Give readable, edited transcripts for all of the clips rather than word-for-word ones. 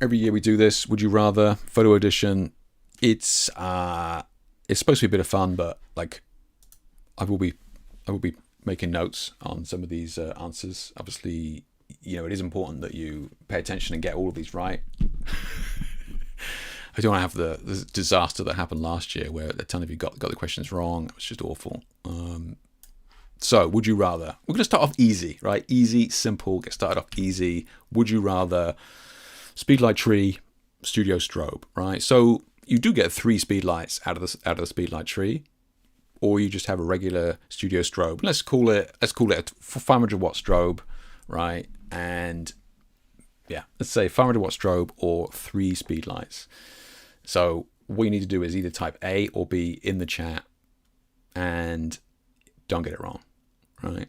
every year we do this. Would you rather photo edition? It's supposed to be a bit of fun, but like I will be making notes on some of these answers. Obviously, it is important that you pay attention and get all of these right. I don't want to have the disaster that happened last year where a ton of you got the questions wrong. It was just awful. So, would you rather? We're going to start off easy, right? Easy, simple. Get started off easy. Would you rather speedlight tree, studio strobe, right? So you do get 3 speed lights out of the speedlight tree, or you just have a regular studio strobe. Let's call it a 500 watt strobe, right? And yeah, let's say 500 watt strobe or 3 speed lights. So what you need to do is either type A or B in the chat and don't get it wrong, right?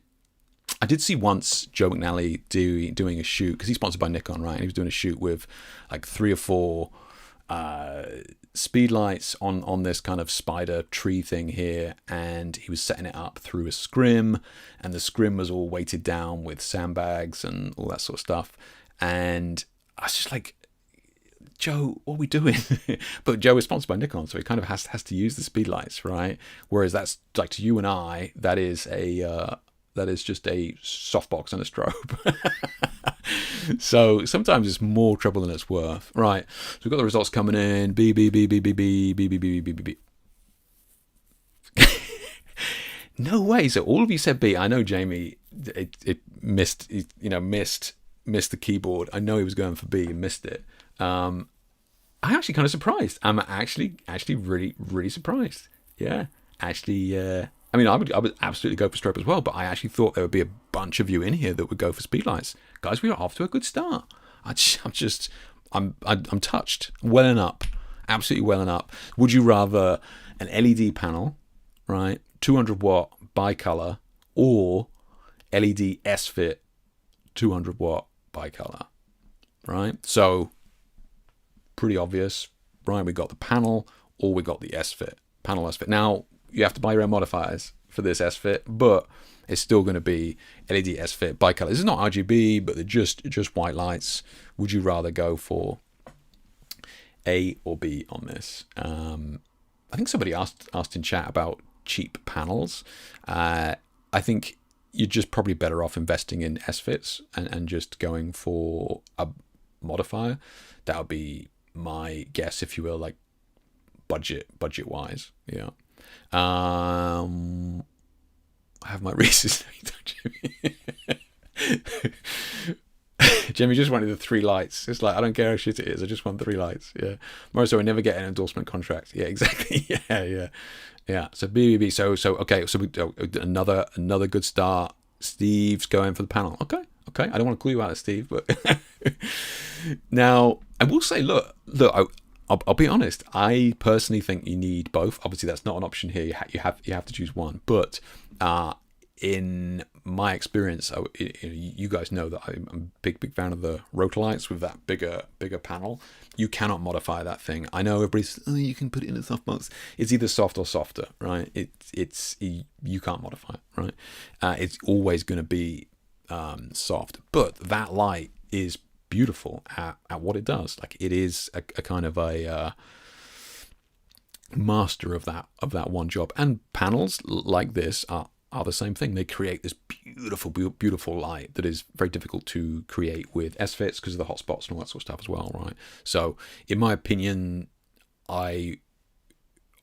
I did see once Joe McNally doing a shoot, because he's sponsored by Nikon, right? And he was doing a shoot with like 3 or 4 speed lights on this kind of spider tree thing here, and he was setting it up through a scrim, and the scrim was all weighted down with sandbags and all that sort of stuff. And I was just like, Joe, what are we doing? But Joe is sponsored by Nikon, so he kind of has to use the speed lights, right? Whereas that's like to you and I, that is just a softbox and a strobe. So sometimes it's more trouble than it's worth, right? So we've got the results coming in. B. No way. So all of you said B. I know Jamie. It missed. Missed the keyboard. I know he was going for B and missed it. I'm actually kind of surprised. I'm actually really, really surprised. Yeah, actually. I mean, I would absolutely go for strobe as well, but I actually thought there would be a bunch of you in here that would go for speedlights. Guys, we are off to a good start. I'm touched. Welling up. Absolutely welling up. Would you rather an LED panel, right, 200 watt bicolor, or LED S-Fit 200 watt bicolor, right? So, pretty obvious, right? We got the panel, or we got the S-Fit. Panel S-Fit. Now, you have to buy your own modifiers for this S-Fit, but it's still going to be LED S-Fit bicolor. This is not RGB, but they're just white lights. Would you rather go for A or B on this? I think somebody asked in chat about cheap panels. I think you're just probably better off investing in S-Fits and just going for a modifier. That would be my guess, if you will, like budget wise. Yeah. I have my reasons. Jimmy just wanted the 3 lights. It's like, I don't care how shit it is. I just want 3 lights. Yeah. Morris, I never get an endorsement contract. Yeah, exactly. Yeah. So BBB. So okay. So we another good start. Steve's going for the panel. Okay. I don't want to call you out, Steve, but now I will say, look. I'll be honest. I personally think you need both. Obviously, that's not an option here. You have to choose one. But in my experience, you guys know that I'm a big fan of the Rotalites with that bigger panel. You cannot modify that thing. I know everybody's you can put it in a softbox. It's either soft or softer, right? It's you can't modify it, right? It's always going to be soft. But that light is beautiful at what it does. Like, it is a kind of a master of that one job. And panels like this are the same thing. They create this beautiful light that is very difficult to create with S-Fits because of the hotspots and all that sort of stuff as well, right? So in my opinion, I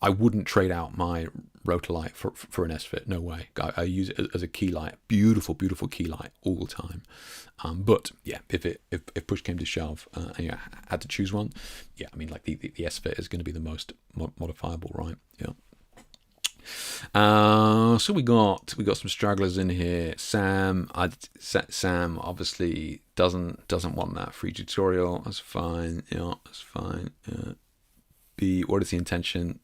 wouldn't trade out my Rotalight for an S-Fit. No way. I use it as a key light. Beautiful key light all the time. But yeah, if push came to shove and you had to choose one, yeah, I mean, like the S-Fit is going to be the most modifiable, right? Yeah. So we got some stragglers in here. Sam obviously doesn't want that free tutorial. That's fine. Yeah, that's fine. B, what is the intention?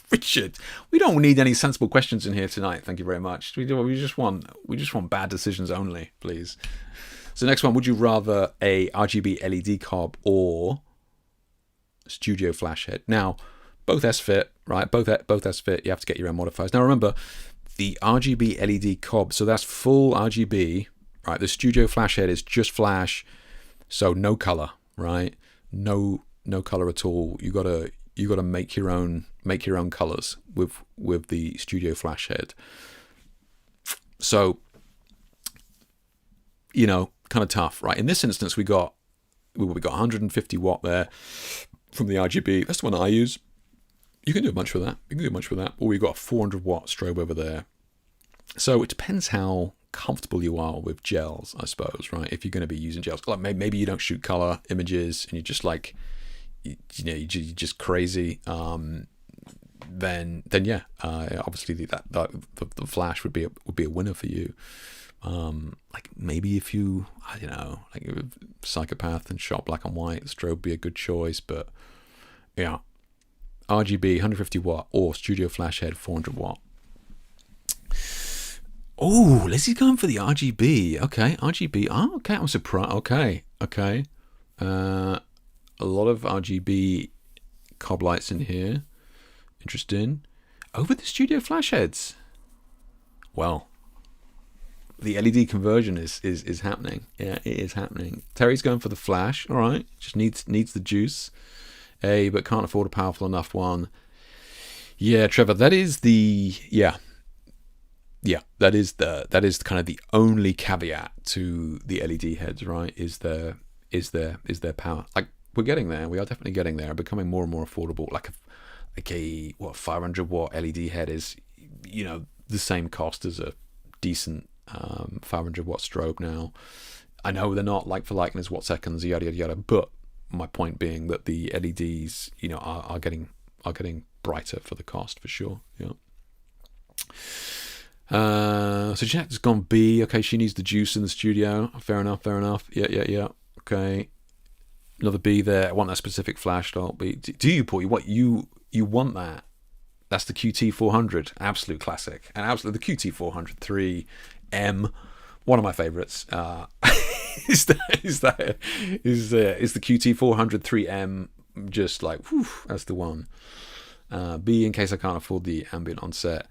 Richard, we don't need any sensible questions in here tonight. Thank you very much. We just want bad decisions only, please. So next one, would you rather a RGB LED cob or studio flash head? Now, both S-Fit, right? Both S-Fit. You have to get your own modifiers. Now remember, the RGB LED cob, so that's full RGB, right? The studio flash head is just flash, so no color, right? No color at all. You gotta make your own colors with the Studio Flash head. So, kind of tough, right? In this instance, we got 150 watt there from the RGB. That's the one that I use. You can do much with that. Or we got a 400 watt strobe over there. So it depends how comfortable you are with gels, I suppose, right? If you're going to be using gels, like maybe you don't shoot color images and you're just like, you're just crazy. Then yeah, obviously the Flash would be a winner for you. Like maybe if you, I don't know, like you're a psychopath and shot black and white, the strobe would be a good choice. But yeah, RGB 150 watt or Studio Flash head 400 watt. Oh, Lizzie's going for the RGB. Okay, RGB. Oh, okay, I'm surprised. Okay. A lot of RGB cob lights in here. Interesting. Over the Studio Flash heads. Well, the LED conversion is happening. Yeah, it is happening. Terry's going for the Flash. All right, just needs the juice. But can't afford a powerful enough one. Yeah, Trevor, that is the that is kind of the only caveat to the LED heads, right? Is their power. Like, we're getting there. We are definitely getting there. Becoming more and more affordable. Like a 500 watt LED head is, the same cost as a decent 500 watt strobe now. I know they're not like for like as watt seconds, yada yada yada. But my point being that the LEDs, are getting brighter for the cost for sure. Yeah. So Jack's gone B. Okay, she needs the juice in the studio. Fair enough. Yeah. Okay. Another B there. I want that specific flash style. B. Do you, Paul? You want that? That's the QT400. Absolute classic. And absolutely the QT400 3M. One of my favorites. Is the QT400 3M. Just like, whew, that's the one. B, in case I can't afford the ambient on set.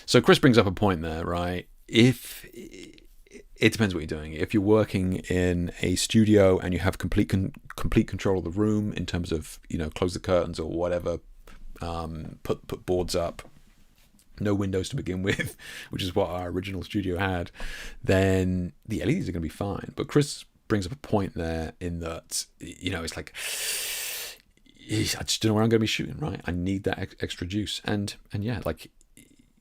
So Chris brings up a point there, right? If it depends what you're doing. If you're working in a studio and you have complete control of the room in terms of, close the curtains or whatever, put boards up, no windows to begin with, which is what our original studio had, then the LEDs are going to be fine. But Chris brings up a point there in that, it's like, I just don't know where I'm going to be shooting, right? I need that extra juice. And yeah, like,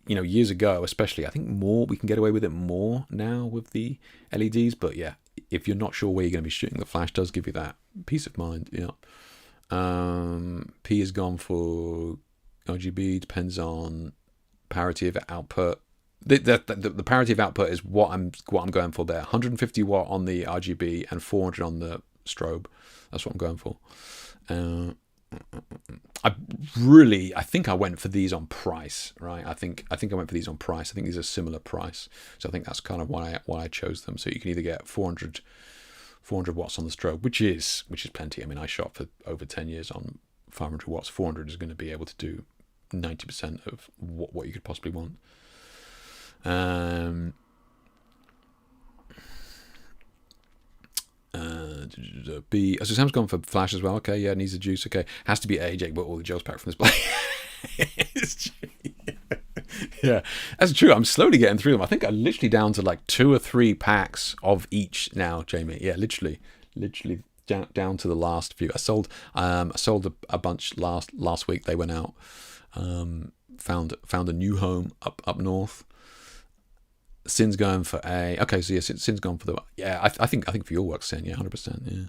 years ago, especially, I think we can get away with it more now with the LEDs. But yeah, if you're not sure where you're going to be shooting, the Flash does give you that peace of mind. Yeah. P has gone for RGB. Depends on parity of output. The parity of output is what I'm going for there. 150 watt on the RGB and 400 on the strobe. That's what I'm going for. I think I went for these on price, right? I think I went for these on price. I think these are similar price, so I think that's kind of why I chose them. So you can either get 400 watts on the strobe, which is plenty. I mean, I shot for over 10 years on 500 watts. 400 is going to be able to do 90% of what you could possibly want. B. So Sam's gone for Flash as well. Okay, yeah, needs the juice. Okay, has to be A. Jake bought all the gels pack from this place. Yeah, that's true. I'm slowly getting through them. I think I'm literally down to like 2 or 3 packs of each now, Jamie. Yeah, literally down to the last few. I sold a bunch last week. They went out. Found a new home up north. Sin's going for A. Okay, so yeah, Sin's gone for the... Yeah, I think for your work, Sin, yeah, 100%, yeah.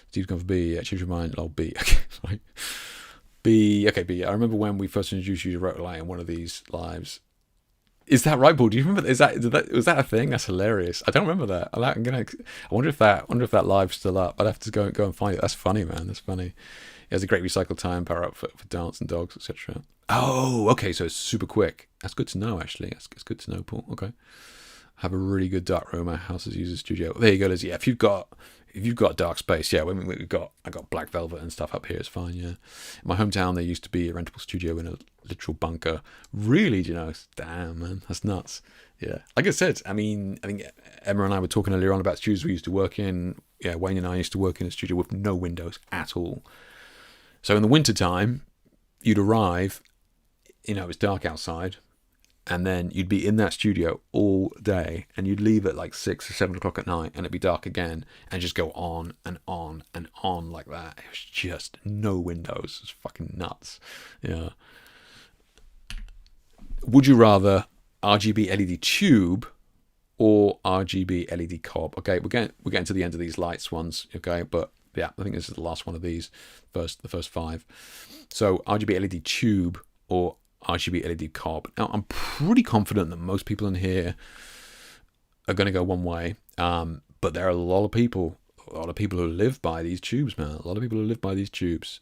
Steve's gone for B. Yeah, choose your mind. Oh, B. Okay, right. B. Okay, B. I remember when we first introduced you to Rotolight in one of these lives. Is that right, Paul? Do you remember? Was that a thing? That's hilarious. I don't remember that. I wonder if that live's still up. I'd have to go and find it. That's funny, man. That's funny. It has a great recycle time, power up for dance and dogs, etc. Oh, okay. So it's super quick. That's good to know, actually. It's good to know, Paul. Okay. Have a really good dark room. Our house is used as a studio. There you go, Liz. Yeah, if you've got dark space, yeah. I got black velvet and stuff up here. It's fine. Yeah. In my hometown, there used to be a rentable studio in a literal bunker. Really, damn, man, that's nuts. Yeah. Like I said, I think Emma and I were talking earlier on about studios we used to work in. Yeah, Wayne and I used to work in a studio with no windows at all. So in the wintertime, you'd arrive, it was dark outside, and then you'd be in that studio all day, and you'd leave at like 6 or 7 o'clock at night, and it'd be dark again, and just go on and on and on like that. It was just no windows. It's fucking nuts. Yeah. Would you rather RGB LED tube or RGB LED cob? Okay, we're getting to the end of these lights ones. Okay, but yeah, I think this is the last one of these. The first 5. So RGB LED tube or RGB LED cob. Now I'm pretty confident that most people in here are going to go one way, but there are a lot of people who live by these tubes, man. A lot of people who live by these tubes.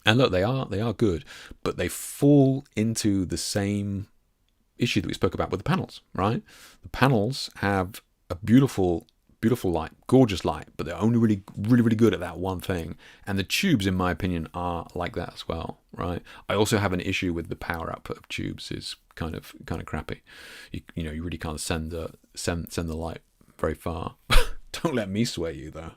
And look, they are good, but they fall into the same issue that we spoke about with the panels, right? The panels have a beautiful light, gorgeous light, but they're only really good at that one thing. And the tubes, in my opinion, are like that as well, right? I also have an issue with the power output of tubes is kind of crappy. You really can't send the light very far. Don't let me sway you though.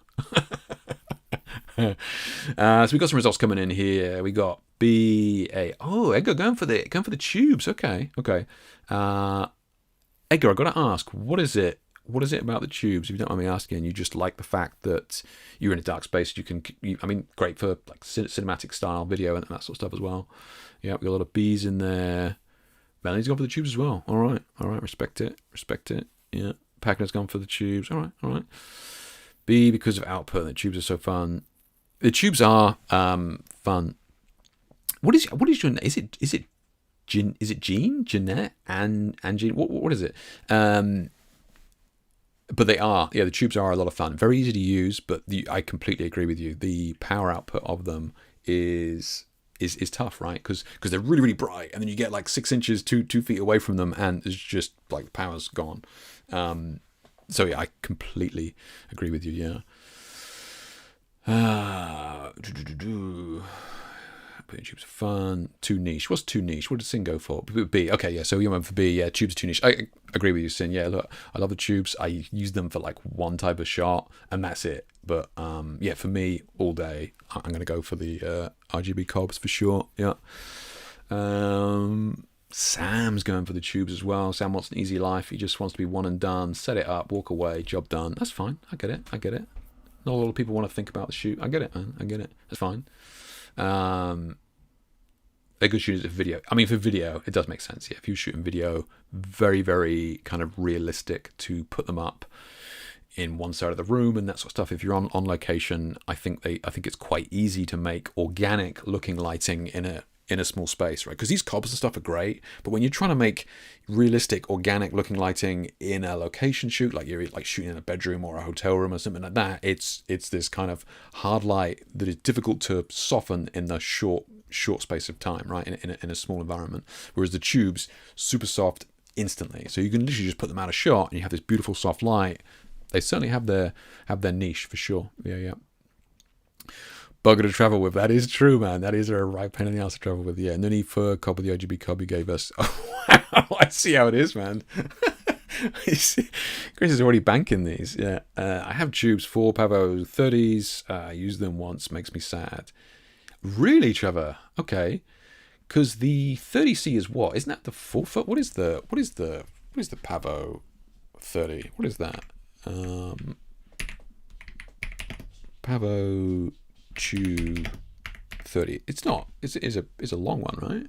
So we got some results coming in here. We got BA. Oh, Edgar going for the tubes. Okay. Edgar, I got to ask, what is it about the tubes? If you don't mind me asking, you just like the fact that you're in a dark space. Great for like cinematic style video and that sort of stuff as well. Yeah, we got a lot of B's in there. Melanie's gone for the tubes as well. All right. Respect it. Yeah, Packner's gone for the tubes. All right. B, because of output. The tubes are so fun. The tubes are fun. What is your name? Is it Jean, Jeanette, and Jean? What is it? But they are, the tubes are a lot of fun. Very easy to use, but I completely agree with you. The power output of them is tough, right? Because they're really bright, and then you get like 6 inches, 2 feet away from them, and it's just like the power's gone. So yeah, I completely agree with you. Yeah. Putting tubes are fun. Too niche. What's too niche? What did Sin go for? B. Okay, yeah. So you went for B. Yeah, tubes are too niche. I agree with you, Sin. Yeah, look, I love the tubes. I use them for like one type of shot, and that's it. But yeah, for me, all day, I'm gonna go for the RGB cobs for sure. Yeah. Sam's going for the tubes as well. Sam wants an easy life. He just wants to be one and done. Set it up, walk away, job done. That's fine. I get it. Not a lot of people want to think about the shoot. I get it, man. I get it. That's fine. They're good shooters for video. I mean, for video, it does make sense. Yeah, if you're shooting video, very, very kind of realistic to put them up in one side of the room and that sort of stuff. If you're on location, I think it's quite easy to make organic looking lighting in a small space, right? Because these cobs and stuff are great, but when you're trying to make realistic, organic looking lighting in a location shoot, like you're like shooting in a bedroom or a hotel room or something like that, it's this kind of hard light that is difficult to soften in the short space of time, right? In a small environment. Whereas the tubes, super soft instantly. So you can literally just put them out of shot and you have this beautiful soft light. They certainly have their niche for sure. Yeah. Bugger to travel with. That is true, man. That is a right pain in the ass to travel with. Yeah, no need for cob with the RGB cob you gave us. Oh, wow, I see how it is, man. Chris is already banking these. Yeah, I have tubes, 4 Pavo 30s. I used them once. Makes me sad. Really, Trevor? Okay, because the 30C is what? Isn't that the 4-foot? What is the Pavo 30? What is that? Pavo tube 30. It's not. It's a long one, right?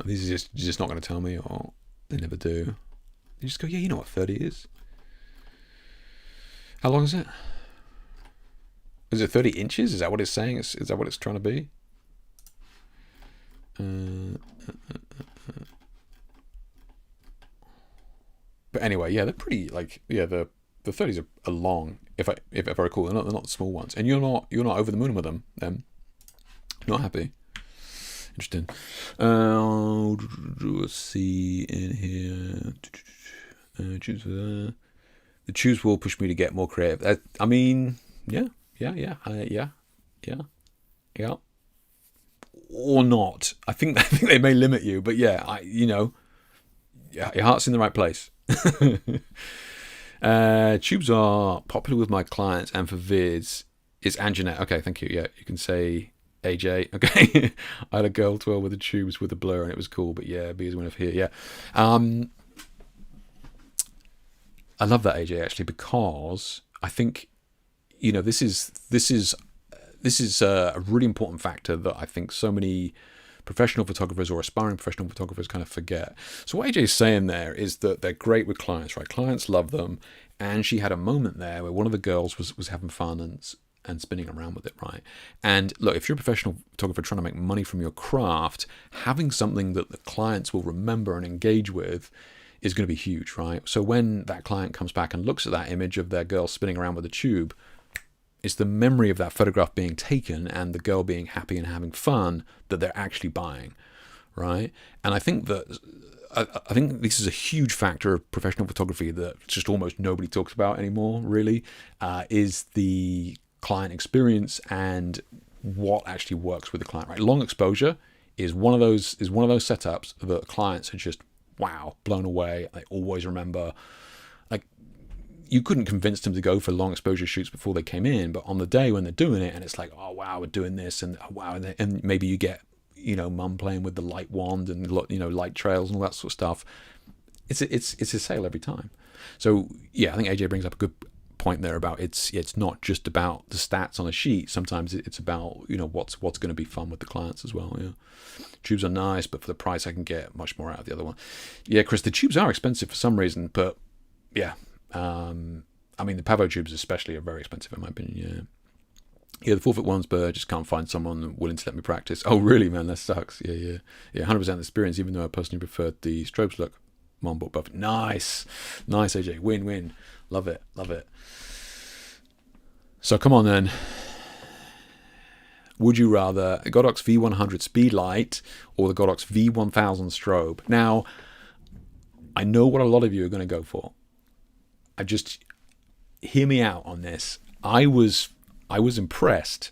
These are just not going to tell me, or they never do. They just go, yeah, you know what 30 is. How long is it? Is it 30 inches? Is that what it's saying? Is that what it's trying to be? But anyway, yeah, they're pretty the 30s are long. If I recall, they're not the small ones. And you're not over the moon with them. Then not happy. Interesting. Let's see in here. Choose the tubes will push me to get more creative. I mean, yeah. Or not. I think they may limit you, but yeah, Yeah, your heart's in the right place. Tubes are popular with my clients and for vids. It's Anjanette. Okay, thank you. Yeah, you can say AJ. Okay. I had a girl twirl with the tubes with a blur and it was cool, but yeah, B is one of here. Yeah. I love that, AJ, actually, because I think, this is a really important factor that I think so many professional photographers or aspiring professional photographers kind of forget. So what AJ is saying there is that they're great with clients, right? Clients love them. And she had a moment there where one of the girls was having fun and spinning around with it, right? And look, if you're a professional photographer trying to make money from your craft, having something that the clients will remember and engage with is going to be huge, right? So when that client comes back and looks at that image of their girl spinning around with a tube, it's the memory of that photograph being taken and the girl being happy and having fun that they're actually buying, right? And I think that I think this is a huge factor of professional photography that just almost nobody talks about anymore, really, is the client experience and what actually works with the client, right? Long exposure is one of those setups that clients are just, wow, blown away. They always remember. Like, you couldn't convince them to go for long exposure shoots before they came in, but on the day when they're doing it and it's like, oh wow, we're doing this, and oh, wow, and maybe you get, mum playing with the light wand and light trails and all that sort of stuff. It's a sale every time. So yeah, I think AJ brings up a good point there about it's not just about the stats on a sheet. Sometimes it's about what's going to be fun with the clients as well. Yeah, tubes are nice, but for the price I can get much more out of the other one. Yeah, Chris, the tubes are expensive for some reason, but yeah. I mean, the Pavo tubes especially are very expensive in my opinion, yeah. The 4-foot ones, but I just can't find someone willing to let me practice. Oh, really, man? That sucks. Yeah. 100% experience, even though I personally preferred the strobes look. Mom bought both. Nice, AJ. Win. Love it. So come on then. Would you rather a Godox V100 speed light or the Godox V1000 strobe? Now, I know what a lot of you are going to go for. Hear me out on this. I was impressed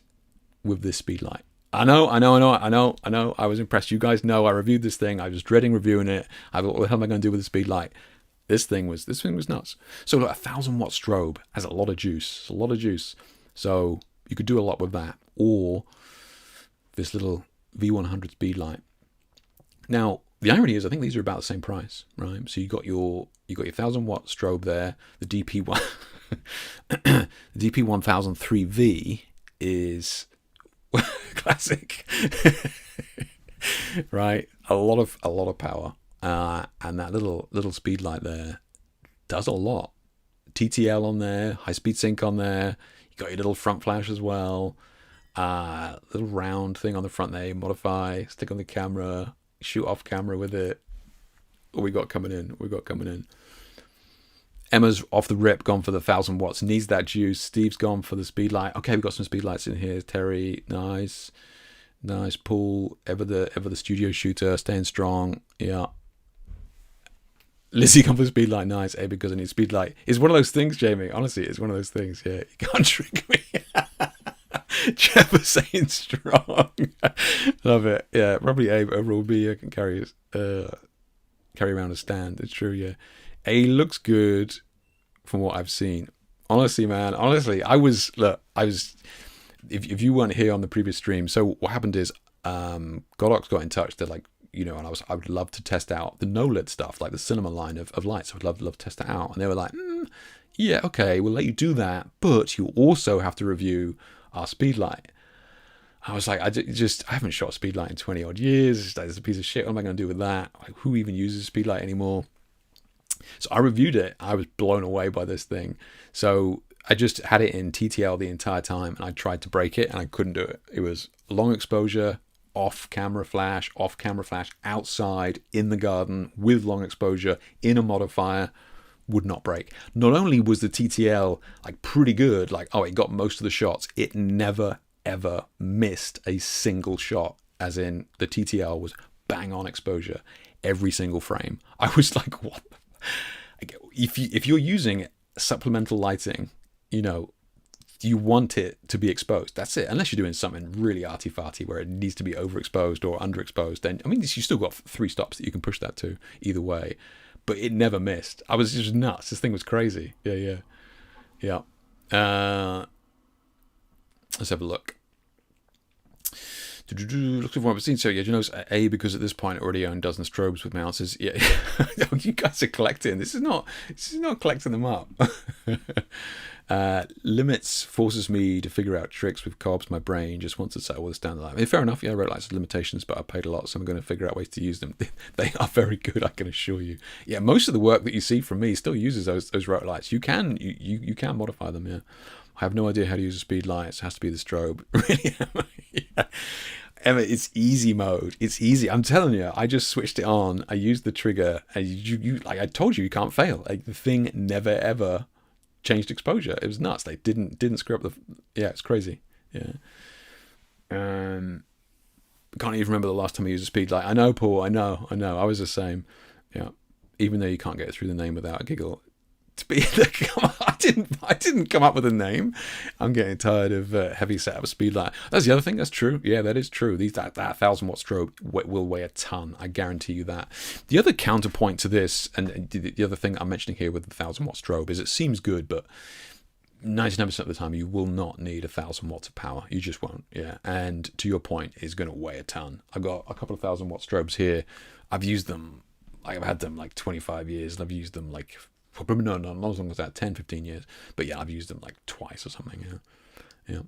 with this speed light. I know. I was impressed. You guys know I reviewed this thing. I was dreading reviewing it. I thought, what the hell am I going to do with the speed light? This thing was nuts. So look, 1,000-watt strobe has a lot of juice. So you could do a lot with that, or this little V100 speed light. Now, the irony is, I think these are about the same price, right? So you got your 1,000-watt strobe there. The DP1, the DP1000 3V is classic, right? A lot of power, and that little speed light there does a lot. TTL on there, high speed sync on there. You got your little front flash as well. Little round thing on the front there. Modify, stick on the camera. Shoot off camera with it. What we got coming in? Emma's off the rip, gone for the 1,000 watts. Needs that juice. Steve's gone for the speed light. Okay, we've got some speed lights in here. Terry, nice. Paul, ever the studio shooter, staying strong. Yeah. Lizzie gone for the speed light. Nice. Because I need speed light. It's one of those things, Jamie. Honestly, it's one of those things. Yeah, you can't trick me. Trevor saying strong. Love it. Yeah, probably Abe overall B can carry around a stand. It's true, yeah. A looks good from what I've seen. Honestly, man. I was if you weren't here on the previous stream, so what happened is Godox got in touch. They're like, and I would love to test out the no-lit stuff, like the cinema line of lights. I would love to test that out. And they were like, yeah, okay, we'll let you do that, but you also have to review our speed light. I was like, I haven't shot a speed light in 20 odd years. It's a piece of shit. What am I going to do with that? Like, who even uses a speed light anymore? So I reviewed it. I was blown away by this thing. So I just had it in TTL the entire time, and I tried to break it and I couldn't do it. It was long exposure, off camera flash, outside, in the garden, with long exposure, in a modifier. Would not break. Not only was the TTL like pretty good, like, oh, it got most of the shots, it never ever missed a single shot, as in the TTL was bang on exposure every single frame. I was like, what? If you're using supplemental lighting, you want it to be exposed. That's it. Unless you're doing something really arty-farty where it needs to be overexposed or underexposed, then, I mean, you still got 3 stops that you can push that to either way. but it never missed. I was just nuts. This thing was crazy. Yeah. Let's have a look. Look at what I've seen. So yeah, you notice because at this point I already own dozens of strobes with mounts. Yeah, you guys are collecting. This is not collecting them up. Limits forces me to figure out tricks with cobs. My brain just wants to settle with a standard light. I mean, fair enough. Yeah, I realize limitations, but I paid a lot, so I'm going to figure out ways to use them. They are very good, I can assure you. Yeah, most of the work that you see from me still uses those rotor lights. You can modify them. Yeah, I have no idea how to use a speed light. It has to be the strobe. Really? Yeah. Emma, it's easy mode. It's easy. I'm telling you, I just switched it on. I used the trigger, and you like I told you can't fail. Like the thing never ever changed exposure. It was nuts. They didn't screw up the. Yeah, it's crazy. Yeah. Can't even remember the last time I used a speed light. I know, Paul. I know. I was the same. Yeah. Even though you can't get through the name without a giggle. I didn't come up with a name. I'm getting tired of heavy setup speed light. That's the other thing. That's true. Yeah, that is true. That 1,000-watt strobe will weigh a ton. I guarantee you that. The other counterpoint to this, and the other thing I'm mentioning here with the 1,000-watt strobe, is it seems good, but 99% of the time you will not need 1,000 watts of power. You just won't. Yeah. And to your point, it's going to weigh a ton. I've got a couple of 1,000-watt strobes here. I've used them. I've had them like 25 years, and I've used them like. Probably not as long as that, 10, 15 years. But yeah, I've used them like twice or something. Yeah.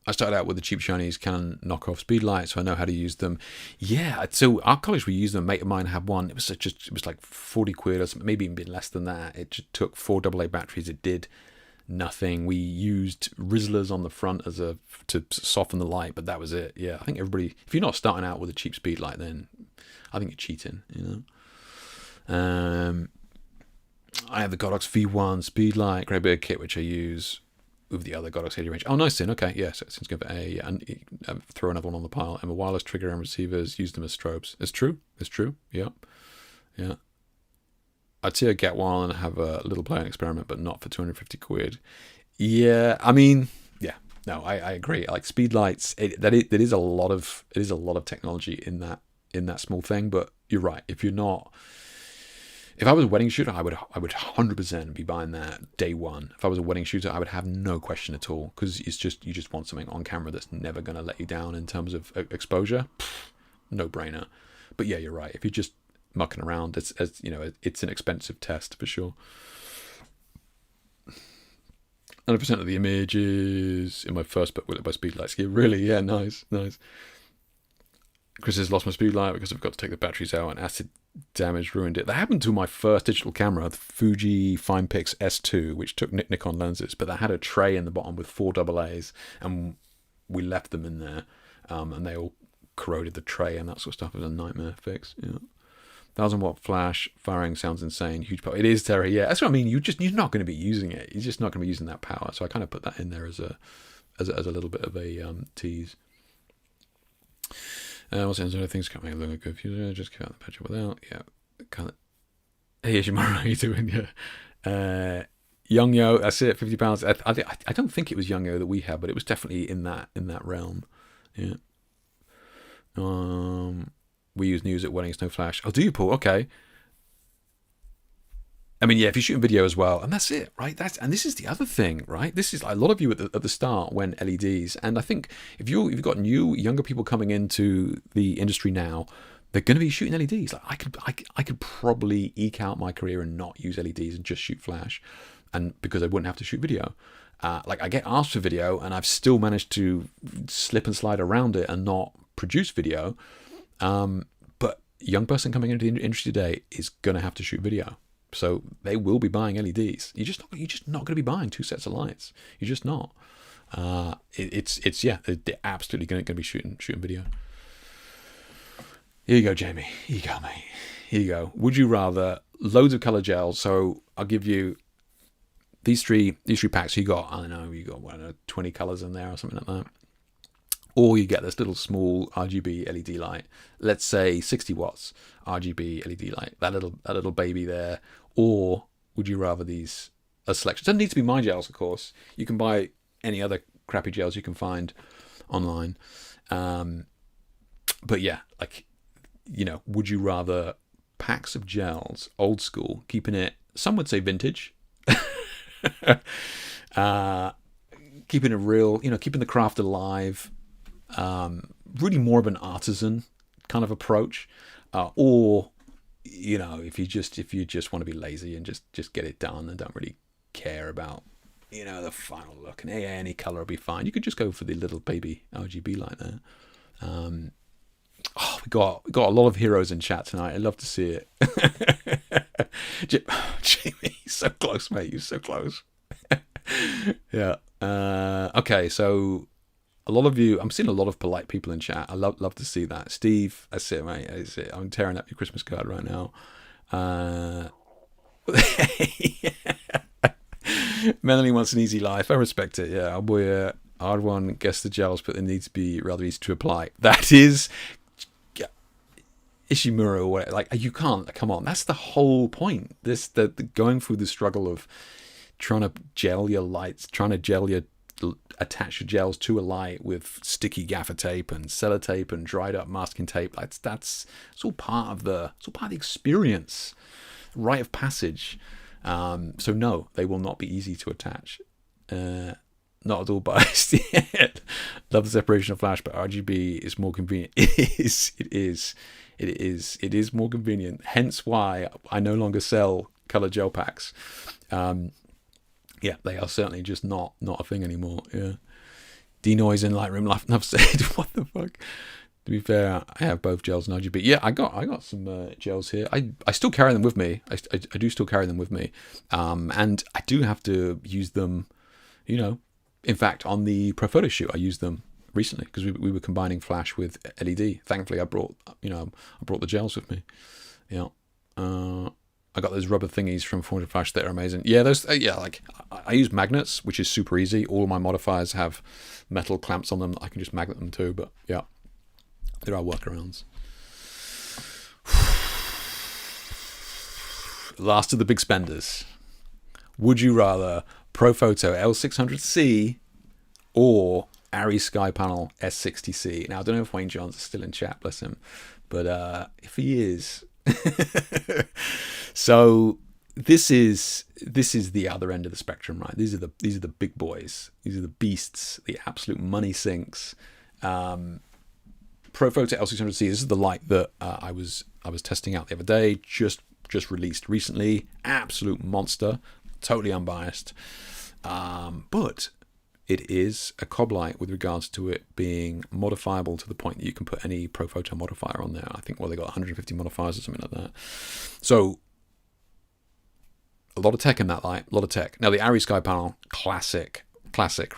I started out with the cheap Chinese Canon knockoff speed light, so I know how to use them. Yeah, so our college we used them. A mate of mine had one. It was like 40 quid or something, maybe even a bit less than that. It just took 4 AA batteries. It did nothing. We used Rizzlers on the front to soften the light, but that was it. Yeah, I think everybody, if you're not starting out with a cheap speed light, then I think you're cheating. I have the Godox V1 speed light, great bit of kit which I use with the other Godox 80 range. Oh, nice then. Okay, yeah, so it seems good for A. Yeah, and throw another one on the pile. And a wireless trigger and receivers, use them as strobes. It's true. Yeah. I'd say I get one and have a little play and experiment, but not for 250 quid. Yeah, I mean, yeah, no, I agree. Like speed lights, there is a lot of technology in that small thing. But you're right. If I was a wedding shooter, I would 100% be buying that day one. If I was a wedding shooter, I would have no question at all, because you just want something on camera that's never going to let you down in terms of exposure. No brainer. But yeah, you're right. If you're just mucking around, it's an expensive test for sure. 100% of the images in my first book with it by speed lights. Yeah, really, yeah, nice. Chris has lost my speed light because I've got to take the batteries out and acid damage ruined it. That happened to my first digital camera, the Fuji FinePix S2, which took Nikon lenses, but that had a tray in the bottom with 4 AA's, and we left them in there, and they all corroded the tray and that sort of stuff. It was a nightmare fix. Yeah. 1,000-watt flash firing sounds insane. Huge power. It is, Terry. Yeah, that's what I mean. You're not going to be using it. You're just not going to be using that power. So I kind of put that in there as a little bit of a tease. What's the other things? Can't make a look confused. Just cut out the picture without. Yeah, kind of. Hey, Ishimara, how you doing? Yeah. Young Yo, that's it. £50. I don't think it was Young Yo that we had, but it was definitely in that realm. Yeah. We use news at weddings, no flash. Oh, do you, Paul? Okay. I mean, yeah, if you're shooting video as well, and that's it, right? And this is the other thing, right? This is like a lot of you at the start went LEDs, and I think if you've got younger people coming into the industry now, they're going to be shooting LEDs. Like I could probably eke out my career and not use LEDs and just shoot flash, and because I wouldn't have to shoot video. Like I get asked for video, and I've still managed to slip and slide around it and not produce video. But a young person coming into the industry today is going to have to shoot video. So they will be buying LEDs. You're just not going to be buying 2 sets of lights. You're just not. They're absolutely going to be shooting video. Here you go, Jamie. Here you go, mate. Here you go. Would you rather loads of color gels? So I'll give you these three packs. You got 20 colors in there or something like that. Or you get this little small RGB LED light, let's say 60 watts RGB LED light, that little baby there. Or would you rather these a selection? It doesn't need to be my gels, of course. You can buy any other crappy gels you can find online. But yeah, like would you rather packs of gels, old school, keeping it, some would say vintage, keeping it real, keeping the craft alive, really more of an artisan kind of approach, or if you just want to be lazy and just get it done and don't really care about the final look, and any color will be fine, you could just go for the little baby RGB light there. We got a lot of heroes in chat tonight. I love to see it. Jamie, so close, mate. You're so close. Yeah. Okay, so a lot of you, I'm seeing a lot of polite people in chat. I love to see that. Steve, that's it, mate. That's it. I'm tearing up your Christmas card right now. Melanie wants an easy life. I respect it. Yeah, boy, hard one. Guess the gels, but they need to be rather easy to apply. That is Ishimura or whatever. Like, you can't. Come on, that's the whole point. The going through the struggle of trying to gel your lights, attach your gels to a light with sticky gaffer tape and sellotape and dried up masking tape. That's all part of the experience, rite of passage. So no, they will not be easy to attach. Not at all biased yet. Love the separation of flash, but RGB is more convenient. It is more convenient. Hence why I no longer sell color gel packs. Yeah, they are certainly just not a thing anymore. Yeah. Denoise in Lightroom Life. I've said, what the fuck? To be fair, I have both gels and RGB. Yeah, I got some gels here. I still carry them with me. I do still carry them with me. And I do have to use them, in fact, on the Pro Photo shoot, I used them recently because we were combining flash with LED. Thankfully, I brought the gels with me. Yeah. I got those rubber thingies from 400 Flash that are amazing. Yeah, those. Like I use magnets, which is super easy. All my modifiers have metal clamps on them. I can just magnet them too. But yeah, there are workarounds. Last of the big spenders. Would you rather ProPhoto L600C or Arri Sky Panel S60C? Now I don't know if Wayne Johns is still in chat, bless him, but if he is. So this is the other end of the spectrum, right? These are the big boys. These are the beasts, the absolute money sinks. ProPhoto L600C. This is the light that I was testing out the other day. Just released recently. Absolute monster. Totally unbiased. But it is a cob light with regards to it being modifiable to the point that you can put any ProPhoto modifier on there. I think, they got 150 modifiers or something like that. So a lot of tech in that light, a lot of tech. Now the Arri Sky Panel, classic,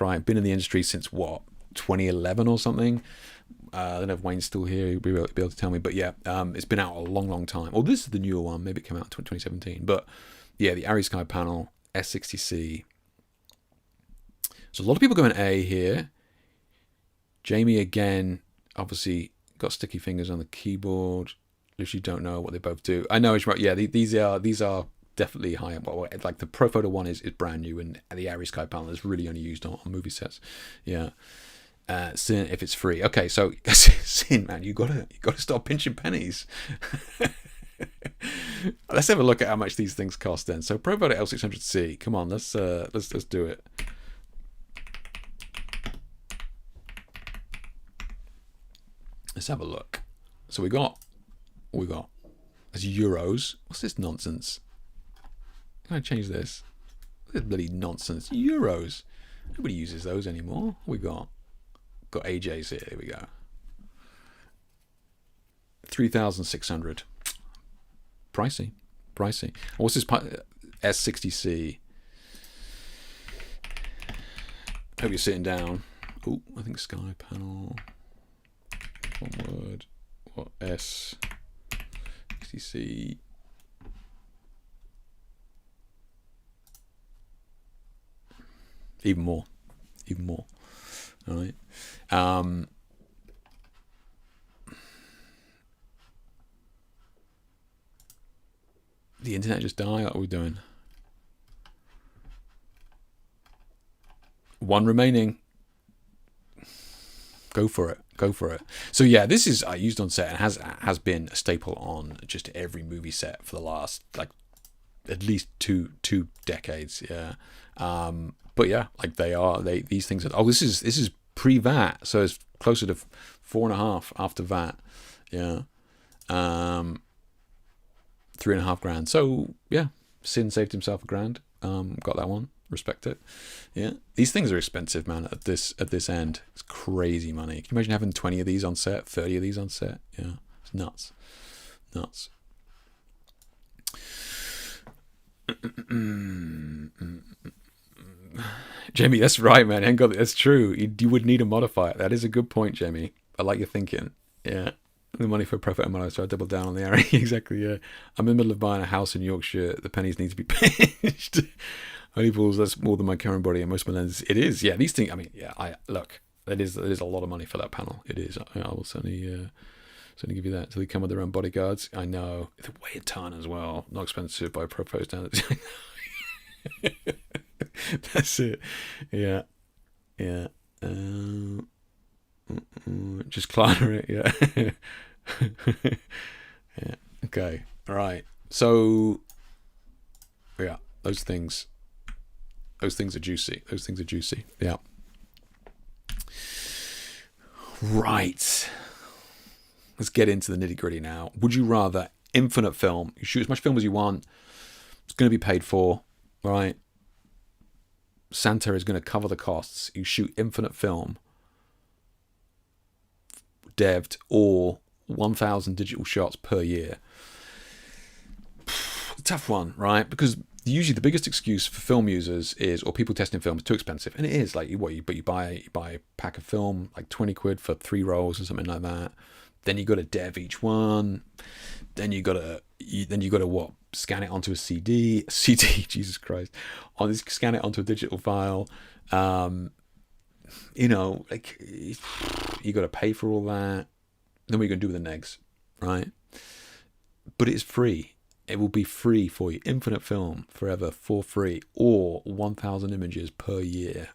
right? Been in the industry since 2011 or something. I don't know if Wayne's still here. He'll be able to tell me. But yeah, it's been out a long time. Or this is the newer one. Maybe it came out in 2017. But yeah, the Arri Sky Panel S60C. So a lot of people going A here. Jamie again, obviously got sticky fingers on the keyboard. Literally don't know what they both do. I know it's right. Yeah, these are definitely high end. Well, like the ProPhoto one is brand new, and the Arri Sky Panel is really only used on movie sets. Yeah. Sin if it's free. Okay, so Sin, man, you gotta stop pinching pennies. Let's have a look at how much these things cost then. So ProPhoto L600C. Come on, let's do it. Let's have a look. So we got as euros. What's this nonsense? Can I change this? This bloody nonsense. Euros. Nobody uses those anymore. What we got AJ's here. Here we go. 3,600. Pricey. What's this S60C? Hope you're sitting down. Oh, I think Sky Panel. One word. What S60C? Even more. All right. The internet just died. What are we doing? One remaining. Go for it. Go for it. So yeah, this is used on set and has been a staple on just every movie set for the last like at least two decades. Yeah. But yeah, like these things are, this is pre-VAT, so it's closer to 4.5 after VAT. Yeah. 3.5 grand. So yeah, Sin saved himself a grand. Got that one. Respect it. Yeah, these things are expensive, man. At this end, it's crazy money. Can you imagine having 20 of these on set, 30 of these on set? Yeah, it's nuts. Jamie, that's right, man. Ain't got that's true. You would need a modifier. That is a good point, Jamie. I like your thinking. Yeah. The money for profit and money, so I double down on the area. Exactly, yeah. I'm in the middle of buying a house in Yorkshire. The pennies need to be pinched. Holy balls, that's more than my current body and most of my lenses. It is, yeah. These things, I mean, yeah, look, it is a lot of money for that panel. It is. I will certainly give you that. So they come with their own bodyguards. I know. They weigh a ton as well. Not expensive by Profo standards. That's it. Yeah. Yeah. Just clutter it, yeah. Yeah. Okay. All right. So, yeah, those things are juicy. Yeah. Right. Let's get into the nitty gritty now. Would you rather infinite film? You shoot as much film as you want. It's going to be paid for, right? Santa is going to cover the costs. You shoot infinite film, dev'd, or 1,000 digital shots per year. Tough one, right? Because usually the biggest excuse for film users is, or people testing film, is too expensive, and it is. Like, you buy a pack of film, like 20 quid for 3 rolls or something like that. Then you got to dev each one. Then you got to what? Scan it onto a CD. Jesus Christ! Scan it onto a digital file. You know, like, you got to pay for all that. Then what are you going to do with the negs, right? But it's free. It will be free for you. Infinite film, forever, for free, or 1,000 images per year.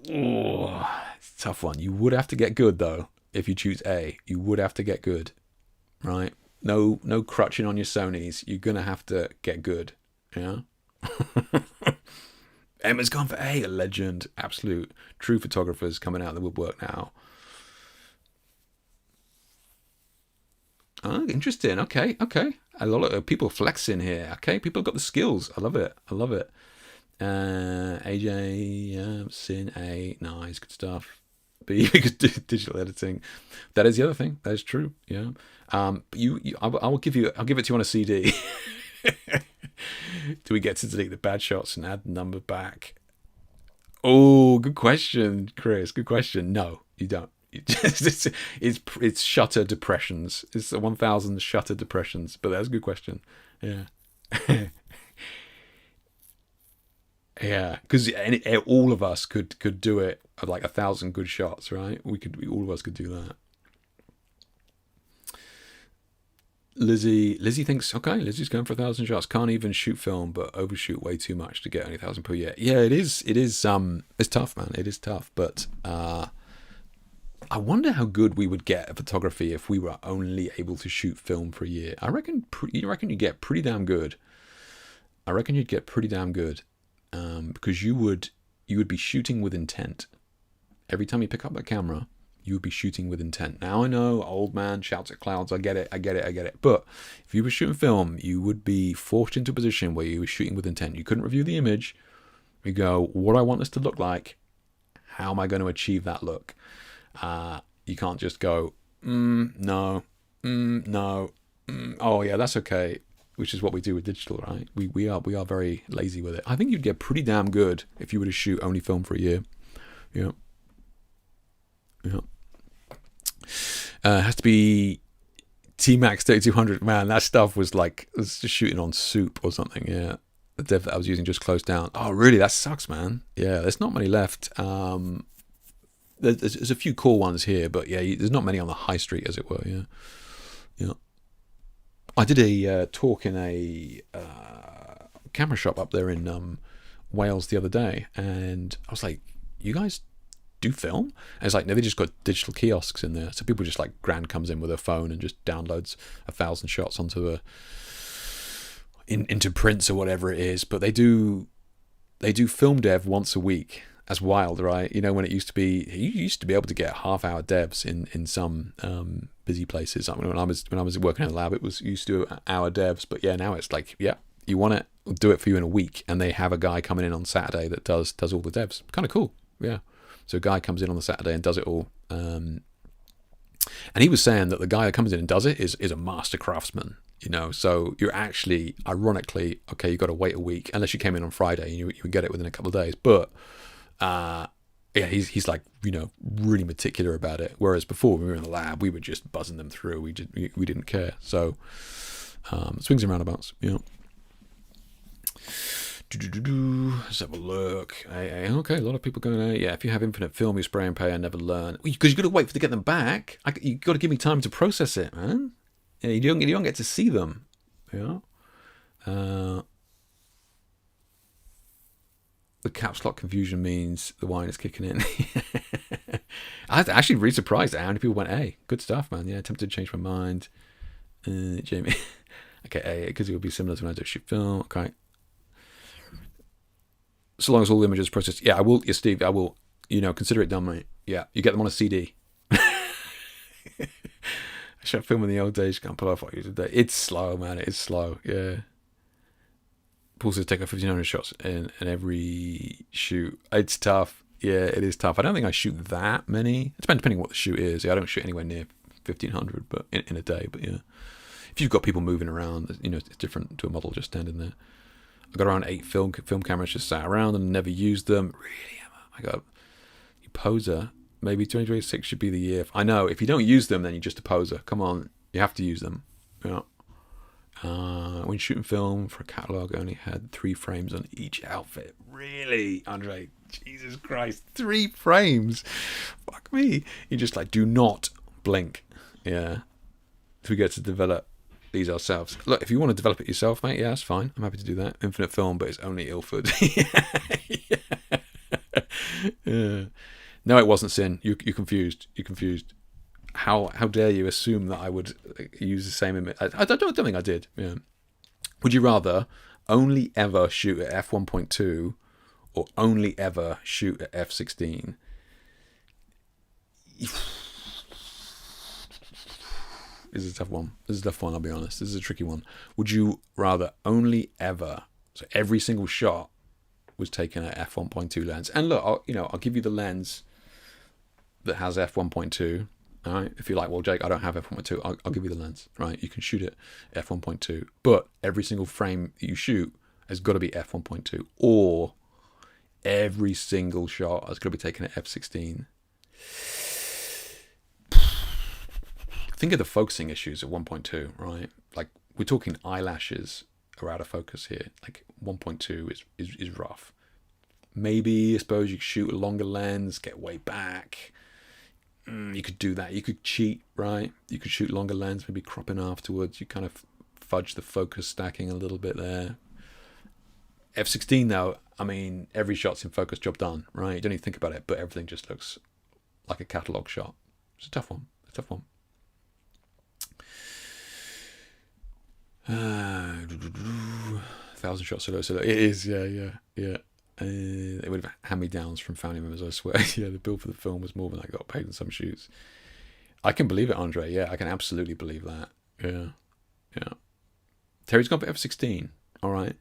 Oh, it's a tough one. You would have to get good, though. If you choose A, you would have to get good, right? No crutching on your Sonys. You're going to have to get good, yeah? Emma's gone for A legend. Absolute true photographers coming out of the woodwork now. Oh, interesting. Okay. A lot of people flexing here. Okay, people have got the skills. I love it. AJ, Sin, A, nice, good stuff. B, because digital editing. That is the other thing. That is true. Yeah. I will give it to you on a CD. Do we get to delete the bad shots and add the number back? Oh, good question, Chris. Good question. No, you don't. It's shutter depressions. It's 1,000 shutter depressions. But that's a good question. Yeah. Yeah, because all of us could do it at like 1,000 good shots, right? All of us could do that. Lizzie thinks, okay, Lizzie's going for 1,000 shots. Can't even shoot film, but overshoot way too much to get only 1,000 per year. Yeah, it is. It's tough, man. It is tough, but I wonder how good we would get at photography if we were only able to shoot film for a year. I reckon you'd get pretty damn good. Because you would be shooting with intent. Every time you pick up that camera, you would be shooting with intent. Now I know, old man shouts at clouds. I get it. But if you were shooting film, you would be forced into a position where you were shooting with intent. You couldn't review the image. You go, what do I want this to look like? How am I going to achieve that look? You can't just go, no, oh yeah, that's okay. Which is what we do with digital, right? We are very lazy with it. I think you'd get pretty damn good if you were to shoot only film for a year. Yeah. It has to be T-Max 3200. Man, that stuff was just shooting on soup or something. Yeah. The dev that I was using just closed down. Oh, really? That sucks, man. Yeah, there's not many left. There's a few cool ones here, but yeah, there's not many on the high street, as it were. Yeah. I did a talk in a camera shop up there in Wales the other day, and I was like, you guys do film? And it's like, no, they just got digital kiosks in there. So people just like, Gran comes in with her phone and just downloads 1,000 shots onto into prints or whatever it is. But they do film dev once a week. That's wild, right? You know, when you used to be able to get half-hour devs in some busy places. I mean, when I was working in the lab, it was used to do hour devs. But yeah, now it's like, yeah, you want it, we'll do it for you in a week, and they have a guy coming in on Saturday that does all the devs. Kind of cool, yeah. So a guy comes in on the Saturday and does it all. And he was saying that the guy that comes in and does it is a master craftsman. You know, so you're actually, ironically, okay, you've got to wait a week unless you came in on Friday and you would get it within a couple of days. But yeah, he's like, you know, really meticulous about it. Whereas before, when we were in the lab, we were just buzzing them through. We didn't care. So swings and roundabouts, you know. Let's have a look. Okay, a lot of people going, yeah, if you have infinite film, you spray and pay and never learn. Because you've got to wait to get them back. You've got to give me time to process it, man. Yeah, you don't get to see them. Yeah. The caps lock confusion means the wine is kicking in. I was actually really surprised at how many people went A. Good stuff, man. Yeah, tempted to change my mind. Jamie. Okay, A, because it would be similar to when I do shoot film. Okay. So long as all the images processed. Yeah, I will. Yeah, Steve, I will. You know, consider it done, mate. Yeah, you get them on a CD. I shot film in the old days. Can't pull off what you did today. It's slow, man. It's slow. Yeah. Paul says take 1,500 shots in every shoot. It's tough. Yeah, it is tough. I don't think I shoot that many. It depends depending on what the shoot is. Yeah, I don't shoot anywhere near 1,500, but in a day. But yeah, if you've got people moving around, you know, it's different to a model just standing there. I got around 8 film cameras just sat around and never used them. Really, Emma? I got you poser. Maybe 2026 should be the year. I know, if you don't use them, then you're just a poser. Come on, you have to use them. Yeah. When shooting film for a catalogue, I only had 3 frames on each outfit. Really, Andre? Jesus Christ, 3 frames? Fuck me. You just like, do not blink. Yeah. If we get to develop these ourselves. Look, if you want to develop it yourself, mate, yeah, that's fine. I'm happy to do that. Infinite film, but it's only Ilford. Yeah. No, it wasn't Sin. You're confused. You're confused. How dare you assume that I would use the same image? I don't think I did. Yeah. Would you rather only ever shoot at f1.2 or only ever shoot at f16? This is a tough one. I'll be honest. This is a tricky one. Would you rather only ever, so every single shot was taken at f1.2 lens? And look, I'll give you the lens that has f1.2. All right. If you're like, well, Jake, I don't have f1.2, I'll give you the lens. Right. You can shoot it f1.2, but every single frame that you shoot has got to be f1.2, or every single shot has got to be taken at f16. Think of the focusing issues at 1.2, right? Like, we're talking eyelashes are out of focus here. Like, 1.2 is rough. Maybe, I suppose, you could shoot a longer lens, get way back. You could do that. You could cheat, right? You could shoot longer lens, maybe crop in afterwards. You kind of fudge the focus stacking a little bit there. F16, though, I mean, every shot's in focus, job done, right? You don't even think about it, but everything just looks like a catalogue shot. It's a tough one. 1,000 shots solo. It is, yeah. It would have hand-me-downs from family members, I swear. Yeah, the bill for the film was more than I got paid in some shoots. I can believe it, Andre. Yeah, I can absolutely believe that. Yeah. Terry's gone for F16. All right.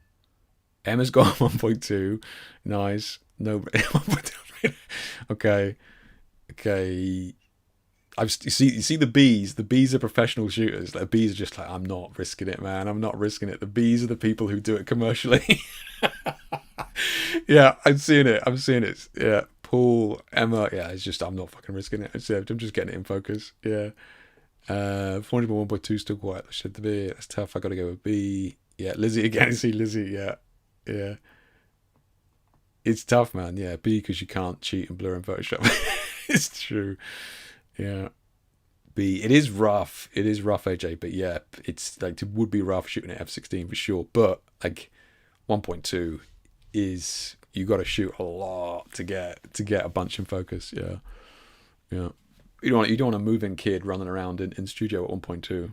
Emma's gone 1.2. Nice. No. 1.2. Okay. You see the bees. The bees are professional shooters. The bees are just like, I'm not risking it, man. I'm not risking it. The bees are the people who do it commercially. Yeah, I'm seeing it. Yeah, Paul, Emma. Yeah, it's just, I'm not fucking risking it. I'm just getting it in focus. Yeah. 400 1.2 still quite should be. That's tough. I got to go with B. Yeah, Lizzie again. See Lizzie. Yeah. It's tough, man. Yeah, B, because you can't cheat and blur in Photoshop. It's true. Yeah. B. It is rough, AJ. But yeah, it's like, it would be rough shooting at f16 for sure. But like 1.2 is, You got to shoot a lot to get a bunch in focus. Yeah, yeah. You don't want a moving kid running around in studio at 1.2.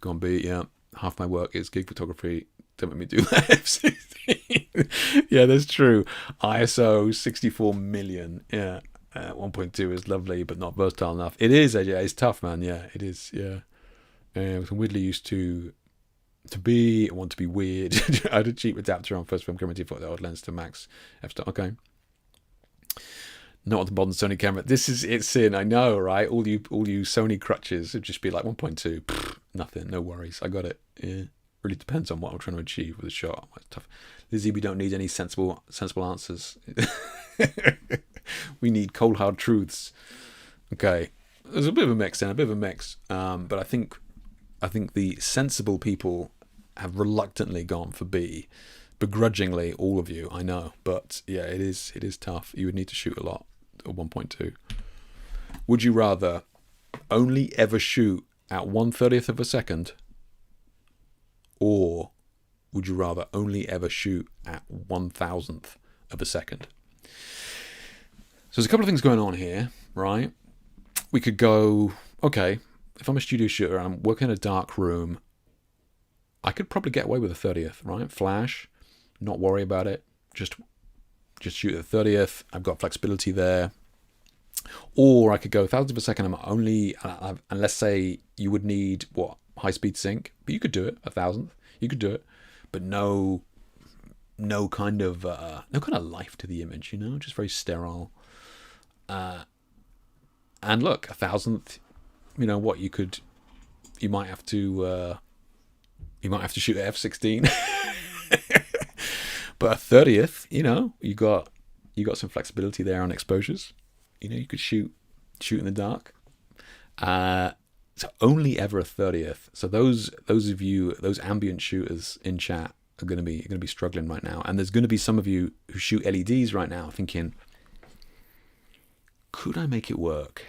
Go on, B. Yeah, half my work is gig photography. Don't make me do that. F16. Yeah, that's true. ISO 64 million. Yeah, 1.2 is lovely, but not versatile enough. It is, AJ. It's tough, man. Yeah, it is. Yeah. I'm weirdly used to want to be weird. I had a cheap adapter on first film camera to the old lens to max f-stop. Okay. Not the modern Sony camera. It's sin. I know, right? All you Sony crutches would just be like 1.2. Pfft, nothing. No worries. I got it. Yeah. Really depends on what I'm trying to achieve with a shot. It's tough. Lizzie, we don't need any sensible answers. We need cold hard truths. Okay. There's a bit of a mix then, but I think the sensible people have reluctantly gone for B. Begrudgingly, all of you, I know. But yeah, it is tough. You would need to shoot a lot at 1.2. Would you rather only ever shoot at 1/30th of a second, or would you rather only ever shoot at 1,000th of a second? So there's a couple of things going on here, right? We could go, okay, if I'm a studio shooter and I'm working in a dark room, I could probably get away with a 30th, right? Flash, not worry about it. Just shoot at the 30th. I've got flexibility there. Or I could go 1,000th of a second. I'm only, and let's say you would need high speed sync, but you could do it 1,000th. You could do it, but no kind of life to the image, just very sterile. And look, 1,000th, you might have to shoot at f16. But a 30th, you got some flexibility there on exposures. You could shoot in the dark. So only ever a 30th. So those of you, those ambient shooters in chat are going to be struggling right now. And there's going to be some of you who shoot LEDs right now thinking, could I make it work?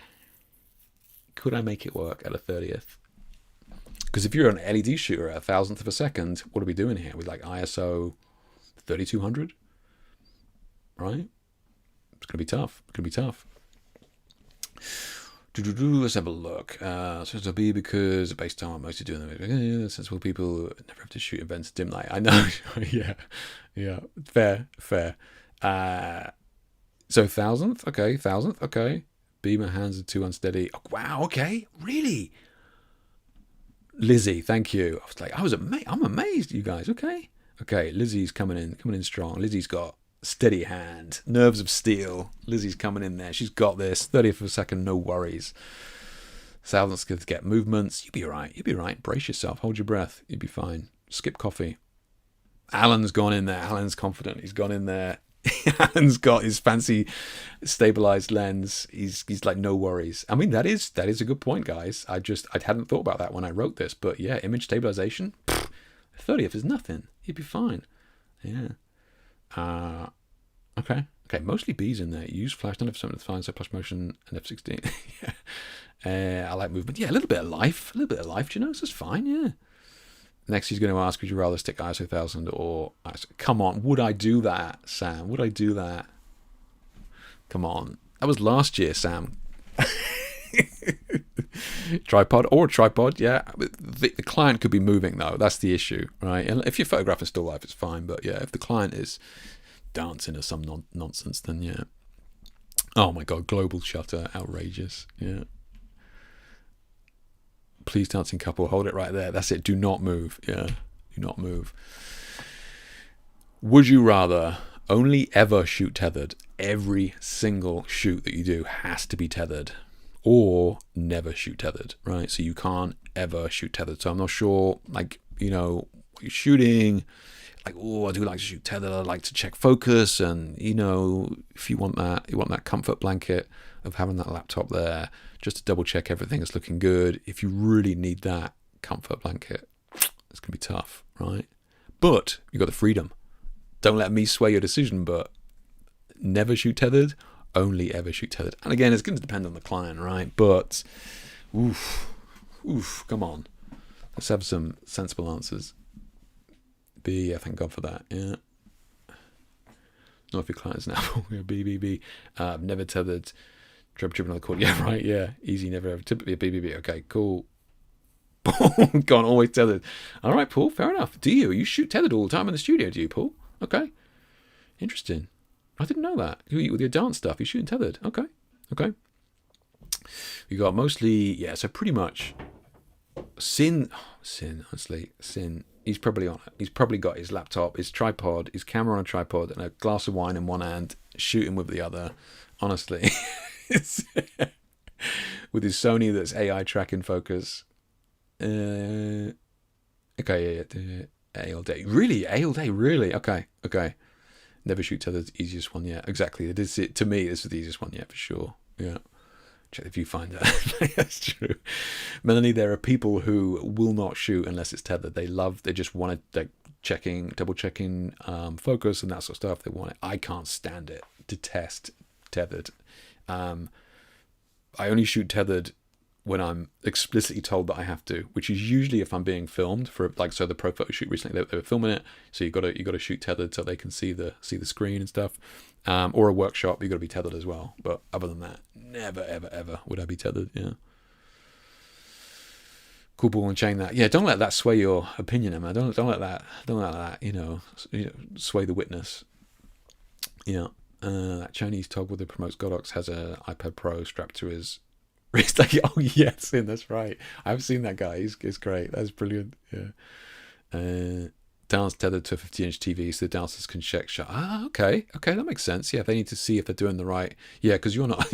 Could I make it work at a 30th? Because if you're an LED shooter at 1,000th of a second, what are we doing here? With like ISO 3200, right? It's going to be tough. Let's have a look. So it'll be because based on what most are doing, sensible people never have to shoot events dim light. I know. yeah. Fair. So 1,000th, okay. 1,000th, okay. B, my hands are too unsteady. Oh, wow, okay, really? Lizzie, thank you. I'm amazed, you guys. Okay, Lizzie's coming in strong. Lizzie's got steady hand, nerves of steel. Lizzie's coming in there. She's got this. 30th of a second, no worries. 1,000th's going to get movements. You'll be right. Brace yourself. Hold your breath. You'll be fine. Skip coffee. Alan's gone in there. Alan's confident. He's gone in there. Alan's got his fancy stabilized lens. He's like, no worries. I mean, that is a good point, guys. I hadn't thought about that when I wrote this, but yeah, image stabilization, 30th is nothing. You'd be fine. Yeah. Okay. Mostly B's in there. Use flash, don't have something to find, so plus motion and F16. Yeah. I like movement. Yeah, a little bit of life. Do you know? This is fine. Yeah. Next, he's going to ask, would you rather stick ISO 1000 or ISO? Come on, would I do that, Sam? Would I do that? Come on. That was last year, Sam. Tripod, yeah. The client could be moving, though. That's the issue, right? And if you're photographing still life, it's fine. But yeah, if the client is dancing or some nonsense, then yeah. Oh my God, global shutter, outrageous. Yeah. Please, dancing couple, hold it right there. That's it. Do not move. Yeah, do not move. Would you rather only ever shoot tethered? Every single shoot that you do has to be tethered, or never shoot tethered, right? So you can't ever shoot tethered. So I'm not sure, what you're shooting. Like, I do like to shoot tethered. I like to check focus, and if you want that comfort blanket of having that laptop there, just to double check everything is looking good. If you really need that comfort blanket, it's gonna be tough, right? But you got the freedom. Don't let me sway your decision, but never shoot tethered, only ever shoot tethered. And again, it's going to depend on the client, right? But come on, let's have some sensible answers. B, yeah, thank God for that. Yeah. Not if your client is an Apple. Yeah, BBB. Never tethered. Tripping on the cord. Yeah, right. Yeah, easy. Never ever. Typically a BBB. Okay, cool. Gone. Always tethered. All right, Paul. Fair enough. Do you? You shoot tethered all the time in the studio? Do you, Paul? Okay. Interesting. I didn't know that. With your dance stuff, you're shooting tethered. Okay. Okay. You got mostly, yeah. So pretty much, Sin. Honestly, Sin. He's probably on it. He's probably got his laptop, his tripod, his camera on a tripod, and a glass of wine in one hand, shooting with the other. Honestly, with his Sony that's AI tracking focus. Okay, yeah. A all day. Really? A all day? Really? Okay. Never shoot tethered. Easiest one yet. Exactly. It is. To me, this is the easiest one yet for sure. Yeah. Check the viewfinder. That's true. Melanie, there are people who will not shoot unless it's tethered. They just want to, double checking focus and that sort of stuff. They want it. I can't stand it. Detest tethered. I only shoot tethered when I'm explicitly told that I have to, which is usually if I'm being filmed for, like, so the pro photo shoot recently, they were filming it, so you got to shoot tethered so they can see the screen and stuff, or a workshop, you got to be tethered as well. But other than that, never ever would I be tethered. Yeah. Cool ball and chain that. Yeah, don't let that sway your opinion, Emma. Don't let that sway the witness. Yeah. That Chinese toggle that promotes Godox has a iPad Pro strapped to his wrist. Like, oh yes, that's right. I've seen that guy. He's great. That's brilliant. Yeah. Dance tethered to a 50-inch TV so the dancers can check shot. Okay, that makes sense. Yeah, they need to see if they're doing the right. Yeah, because you're not.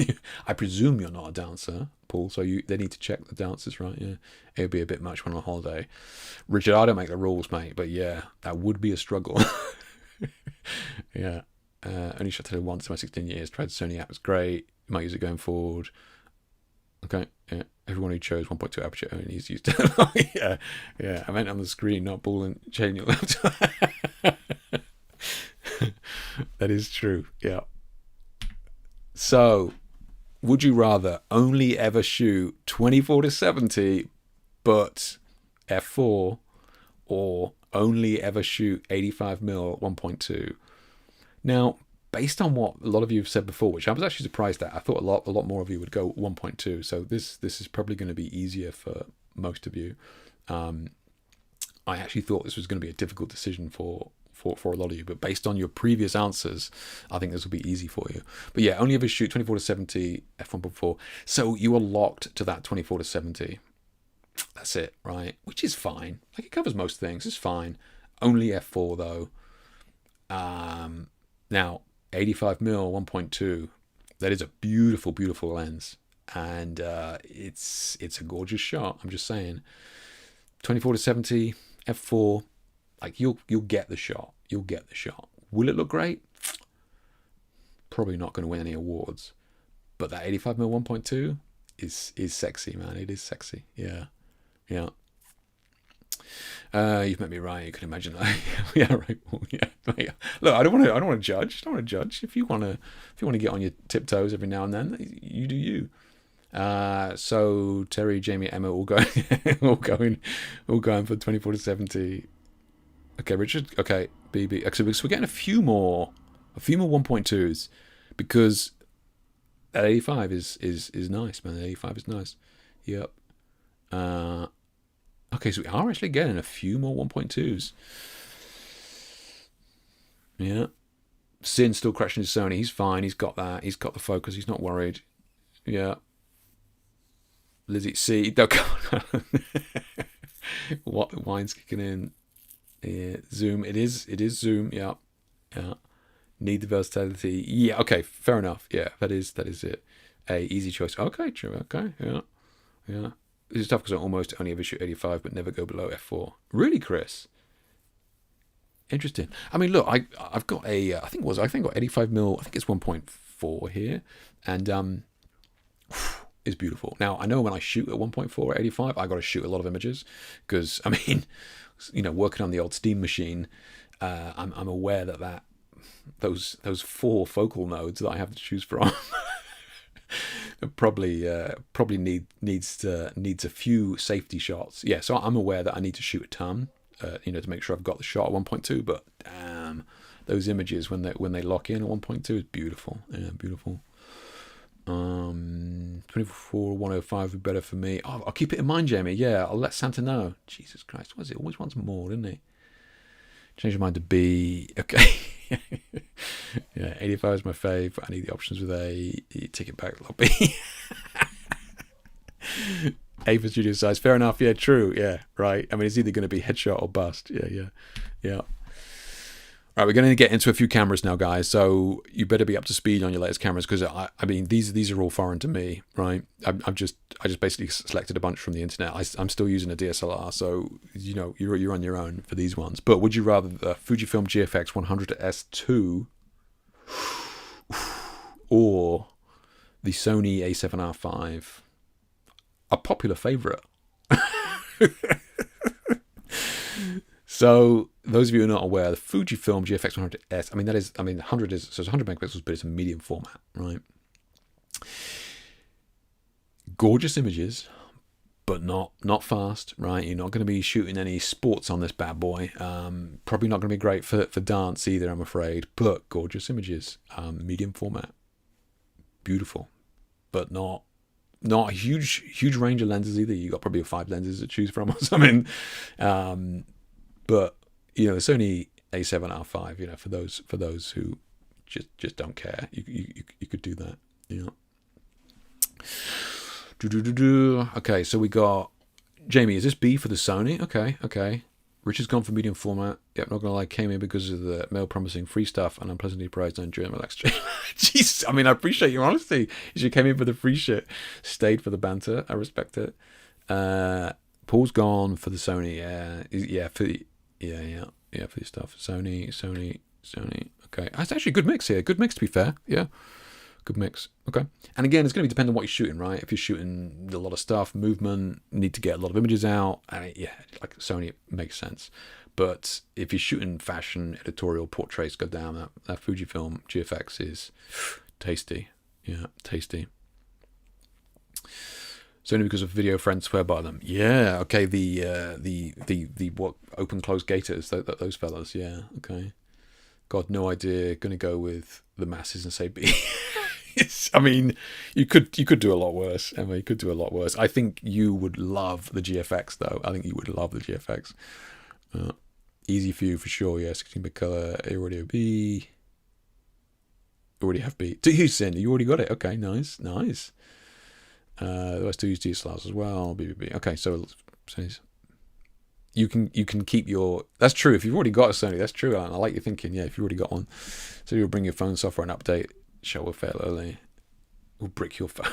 I presume you're not a dancer, Paul. So they need to check the dancers, right? Yeah, it would be a bit much when on holiday. Richard, I don't make the rules, mate, but yeah, that would be a struggle. Yeah. Only shot tethered once in my 16 years. Tried the Sony app, was great. Might use it going forward. Okay, yeah. Everyone who chose 1.2 aperture only needs to use it. Yeah. I meant on the screen, not ball and chain your laptop. That is true. Yeah. So, would you rather only ever shoot 24-70, but f4, or only ever shoot 85mm 1.2? Now, based on what a lot of you have said before, which I was actually surprised at, I thought a lot more of you would go 1.2. So this is probably going to be easier for most of you. I actually thought this was going to be a difficult decision for a lot of you, but based on your previous answers, I think this will be easy for you. But yeah, only ever shoot 24-70 f1.4. So you are locked to that 24-70. That's it, right? Which is fine. Like, it covers most things. It's fine. Only f4 though. Now, 85mm 1.2, that is a beautiful lens, and it's a gorgeous shot. I'm just saying, 24-70 f4, like, you'll get the shot. Will it look great? Probably not going to win any awards, but that 85mm 1.2 is sexy, man. It is sexy. Yeah. You've met me, right? You can imagine that. Yeah, right. Well, yeah. Look, I don't want to judge. If you want to get on your tiptoes every now and then, you do you. So Terry, Jamie, Emma, all going for 24-70. Okay, Richard. Okay, BB. So we're getting a few more 1.2s, because that 85 is nice, man. 85 is nice. Yep. Okay, so we are actually getting a few more 1.2s. Yeah. Sin's still crashing his Sony. He's fine. He's got that. He's got the focus. He's not worried. Yeah. Lizzie C. What wine's kicking in? Yeah. Zoom. It is Zoom. Yeah. Need the versatility. Yeah. Okay. Fair enough. Yeah. That is it. Easy choice. Okay. True. Okay. Yeah. This is tough because I almost only ever shoot 85, but never go below f4. Really, Chris? Interesting. I mean, look, I've got I think got 85mm. I think it's 1.4 here, and it's beautiful. Now I know when I shoot at 1.4 at 85, I got to shoot a lot of images, because I mean, working on the old Steam machine, I'm aware that those 4 focal nodes that I have to choose from. probably needs a few safety shots. Yeah, so I'm aware that I need to shoot a ton, to make sure I've got the shot at 1.2. But damn, those images when they lock in at 1.2 is beautiful. Yeah, beautiful. 24 105 would be better for me. Oh, I'll keep it in mind, Jamie. Yeah, I'll let Santa know. Jesus Christ, what is it? Always wants more, didn't he? Change your mind to B. Okay. Yeah, 85 is my fave. I need the options with A. Ticket back lobby. A for studio size. Fair enough. Yeah, true. Yeah, right. I mean, it's either going to be headshot or bust. Yeah. All right, we're going to get into a few cameras now, guys. So you better be up to speed on your latest cameras, because I mean, these are all foreign to me, right? I just basically selected a bunch from the internet. I'm still using a DSLR, so you're on your own for these ones. But would you rather the Fujifilm GFX 100S2 or the Sony A7R5? A popular favorite. So those of you who are not aware, the Fujifilm GFX 100S, 100 is, so it's 100 megapixels, but it's a medium format, right? Gorgeous images, but not fast, right? You're not going to be shooting any sports on this bad boy. Probably not going to be great for dance either, I'm afraid, but gorgeous images, medium format, beautiful, but not a huge range of lenses either. You got probably 5 lenses to choose from or something. But the Sony A7R5, for those who just don't care, you could do that. Okay, so we got Jamie. Is this B for the Sony? Okay. Rich has gone for medium format. Yep, not gonna lie, came in because of the mail promising free stuff, and I'm pleasantly surprised I enjoy my stream. Jeez, I mean, I appreciate your honesty. You came in for the free shit, stayed for the banter. I respect it. Paul's gone for the Sony. Yeah, for the stuff. Sony. Okay, that's actually a good mix here. Good mix, to be fair. Yeah, good mix. Okay, and again, it's going to be dependent on what you're shooting, right? If you're shooting a lot of stuff, movement, need to get a lot of images out, and like Sony, it makes sense. But if you're shooting fashion, editorial, portraits, go down. That Fujifilm GFX is tasty. Yeah, tasty. It's only because of video friends swear by them. Yeah, okay. The what open close gators, those fellas. Yeah, okay. God, no idea. Going to go with the masses and say B. I mean, you could do a lot worse, Emma. You could do a lot worse. I think you would love the GFX, though. I think you would love the GFX. Easy for you for sure. Yeah, 16-bit color. You already have B. Already have B. To you, Sin. You already got it. Okay, nice. I still use DSLRs as well. BBB. Okay, so you can keep your. That's true. If you've already got a Sony, that's true. I like your thinking. Yeah, if you've already got one, so you'll bring your phone software and update. Show will fail early. We'll brick your phone.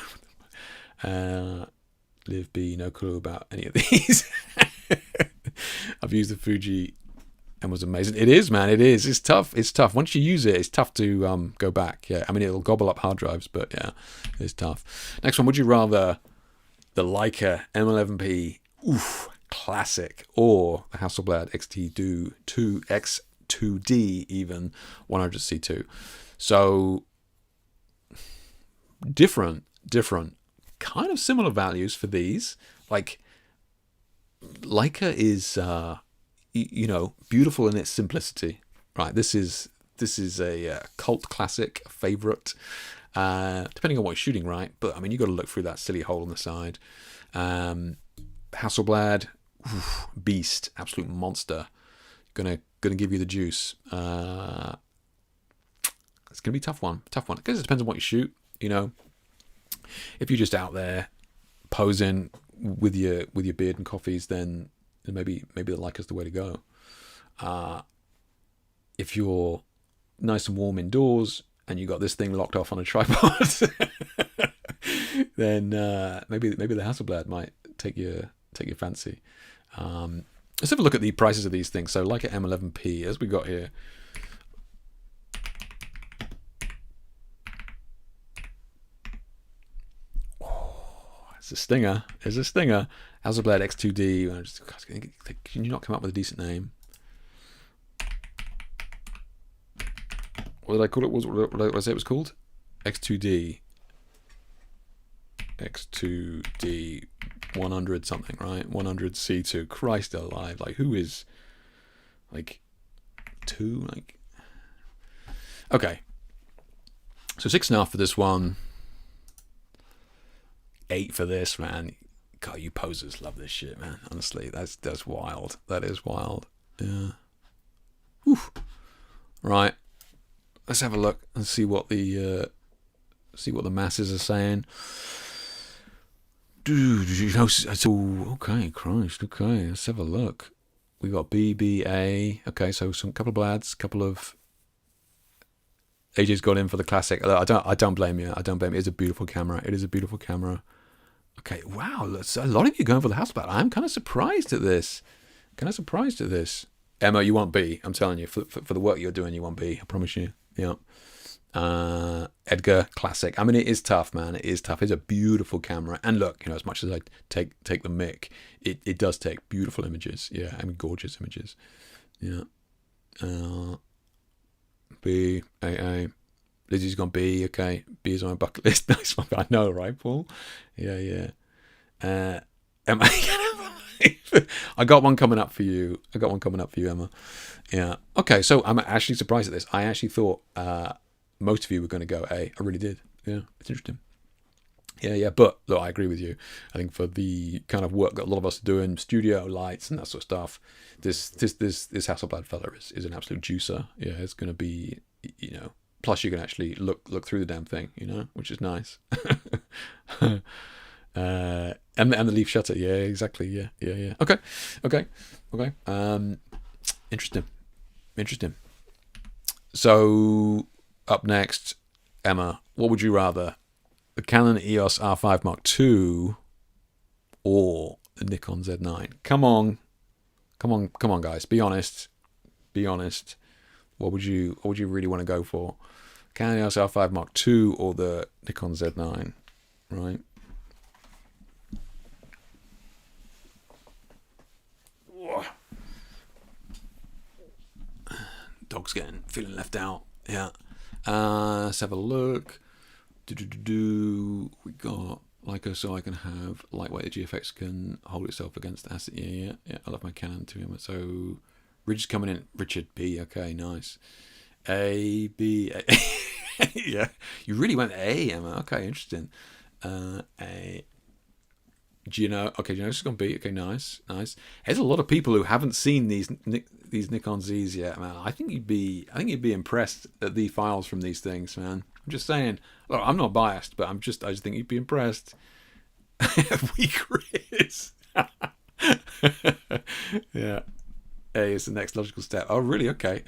Live B. No clue about any of these. I've used the Fuji and was amazing. It is, man. It is. It's tough. Once you use it, it's tough to go back. Yeah, I mean, it'll gobble up hard drives, but yeah, it's tough. Next one. Would you rather the Leica M11P, classic, or the Hasselblad X2D even 100C2? So different, kind of similar values for these. Like Leica is, beautiful in its simplicity, right? This is a cult classic, a favorite, depending on what you're shooting, right? But I mean, you got to look through that silly hole on the side. Hasselblad, beast, absolute monster. Gonna give you the juice. It's gonna be a tough one, because it depends on what you shoot. If you're just out there posing with your beard and coffees, then maybe the Leica's the way to go. If you're nice and warm indoors and you got this thing locked off on a tripod, then maybe the Hasselblad might take your fancy. Let's have a look at the prices of these things. So Leica M11P, as we got here. It's a stinger. Hasselblad X2D. Can you not come up with a decent name? What did I call it? What did I say it was called? X2D 100 something, right? 100C2. Christ alive. Like, who is like 2? Like, Okay. So 6.5 for this one. 8 for this, man. God, you posers love this shit, man. Honestly, that's wild. That is wild. Yeah. Whew. Right. Let's have a look and see what the masses are saying. Dude, okay, Christ. Okay, let's have a look. We got BBA. Okay, so some couple of lads, couple of AJ's got in for the classic. I don't blame you. I don't blame you. It's a beautiful camera. It is a beautiful camera. Okay, wow. A lot of you going for the Hasselblad. I'm kind of surprised at this. Emma, you want B. I'm telling you, for the work you're doing, you want B. I promise you. Yeah. Edgar, classic. I mean, it is tough, man. It is tough. It's a beautiful camera. And look, as much as I take the mic, it does take beautiful images. Yeah, I mean, gorgeous images. Yeah. B, A. Lizzie's gone B. Okay, B is on my bucket list. Nice one. I know, right, Paul? Yeah. Emma, I got one coming up for you. Emma. Yeah. Okay, so I'm actually surprised at this. I actually thought most of you were going to go A. I really did. Yeah, it's interesting. Yeah. But look, I agree with you. I think for the kind of work that a lot of us are doing, studio lights and that sort of stuff, this Hasselblad fella is an absolute juicer. Yeah, it's going to be, plus you can actually look through the damn thing, which is nice. And the leaf shutter. Yeah, exactly. Yeah. Okay. Interesting. So up next, Emma, what would you rather? The Canon EOS R5 Mark II or the Nikon Z9? Come on, guys. Be honest. What would you really want to go for? Canon EOS R5 Mark II or the Nikon Z9? Right. Dog's feeling left out. Yeah. Let's have a look. We got Leica, so I can have lightweight. The GFX can hold itself against acid. Yeah. I love my Canon too. So Richard's coming in. Richard B. Okay, nice. A, B, A. Yeah, you really went A, Emma. Okay, interesting. A. Gino. Okay, Gino's gone B. Okay, nice. There's a lot of people who haven't seen these Nikon Z's yet, man. I think you'd be impressed at the files from these things, man. I'm just saying. Look, I'm not biased, but I just think you'd be impressed. We Chris. Yeah. A is the next logical step. Oh, really? Okay.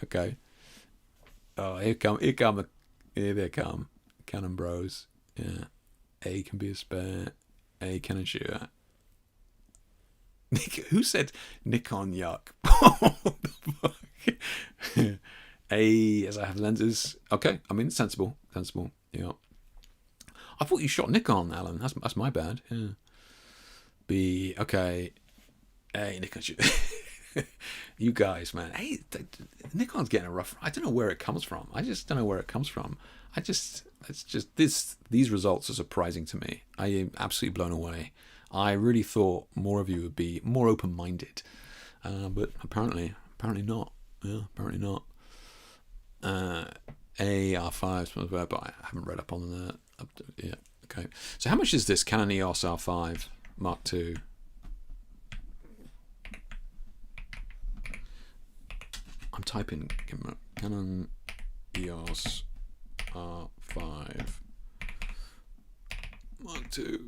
Oh, here they come. Canon bros. Yeah. A can be a spare. A Canon shooter. Who said Nikon yuck? What the fuck? A, as I have lenses. Okay, I mean, sensible. Yeah. I thought you shot Nikon, Alan. That's my bad. Yeah. B, okay. A, Nikon shooter. You guys, man. Hey, Nikon's getting a rough. I don't know where it comes from. These results are surprising to me. I am absolutely blown away. I really thought more of you would be more open-minded, but apparently not. Yeah, apparently not. AR5, but I haven't read up on that. Yeah, okay. So how much is this Canon EOS R5 Mark II? I'm typing Canon EOS R5 Mark II.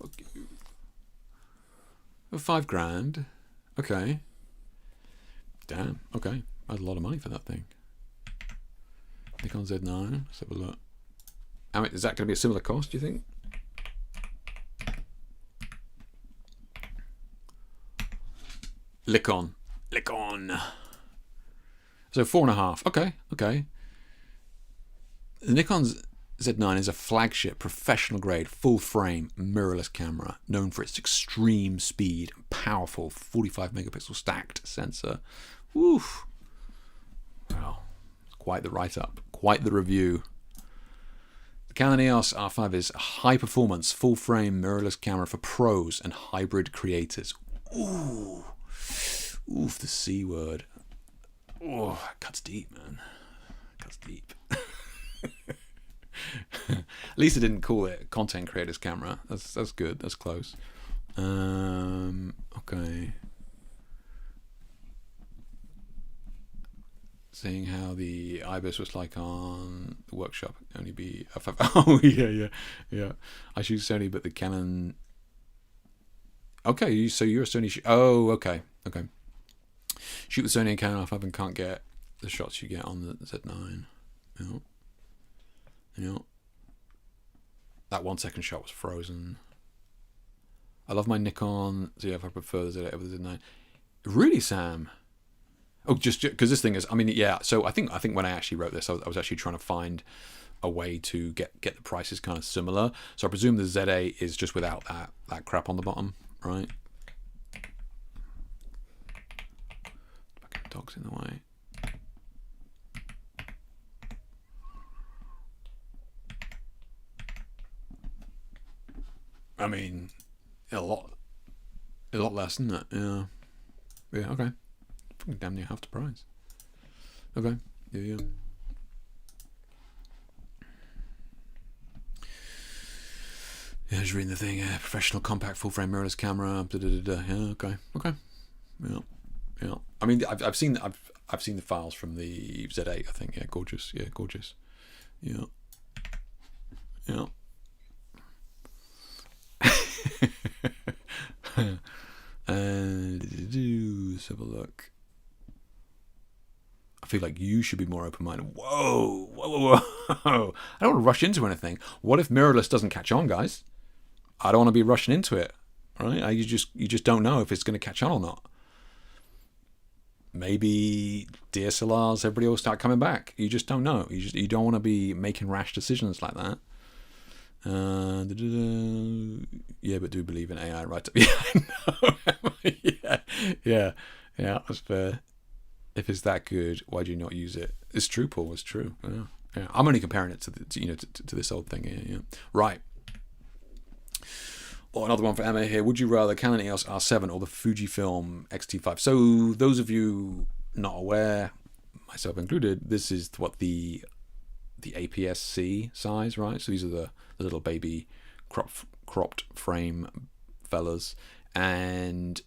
Fuck you. Oh, $5,000. Okay. Damn. Okay. That's a lot of money for that thing. Nikon Z9. Let's have a look. I mean, is that going to be a similar cost, do you think? Nikon. So 4.5. Okay. The Nikon Z9 is a flagship, professional grade, full frame, mirrorless camera, known for its extreme speed and powerful 45 megapixel stacked sensor. Woof. Wow. Quite the write-up. Quite the review. The Canon EOS R5 is a high-performance, full-frame, mirrorless camera for pros and hybrid creators. Oof, the C word. Oh, that cuts deep, man. That's deep. At least I didn't call it content creators camera. That's good. That's close. Okay. Seeing how the IBIS was like on the workshop, only be f5. Oh yeah. I shoot Sony, but the Canon. Okay, so you're a Sony. Oh, okay. Shoot with Sony and Canon f5 and can't get the shots you get on the Z9. Yeah. That 1 second shot was frozen. I love my Nikon ZF. I prefer the Z8 over the Z9. Really, Sam? Oh, just because this thing is. I mean, yeah. So I think when I actually wrote this, I was actually trying to find a way to get the prices kind of similar. So I presume the Z8 is just without that crap on the bottom, right? Dog's in the way. I mean, a lot less, isn't it? Yeah. Okay. Damn near half the price. Okay. Yeah. Yeah, just reading the thing. Professional compact full frame mirrorless camera. Yeah. Okay. Yeah. I mean, I've seen the files from the Z8. I think. Yeah. Gorgeous. Yeah. Let's have a look. I feel like you should be more open-minded. Whoa. I don't want to rush into anything. What if mirrorless doesn't catch on, guys? I don't want to be rushing into it, right? You just don't know if it's going to catch on or not. Maybe DSLRs, everybody will start coming back. You just don't know. You don't want to be making rash decisions like that. Yeah, but do believe in AI, right? Yeah. That's fair. If it's that good, why do you not use it? It's true, Paul. It's true. Yeah. I'm only comparing it to this old thing here. Yeah. Right. Or another one for Emma here. Would you rather Canon EOS R7 or the Fujifilm X-T5? So those of you not aware, myself included, this is what the APS-C size, right? So these are the little baby cropped frame fellas, and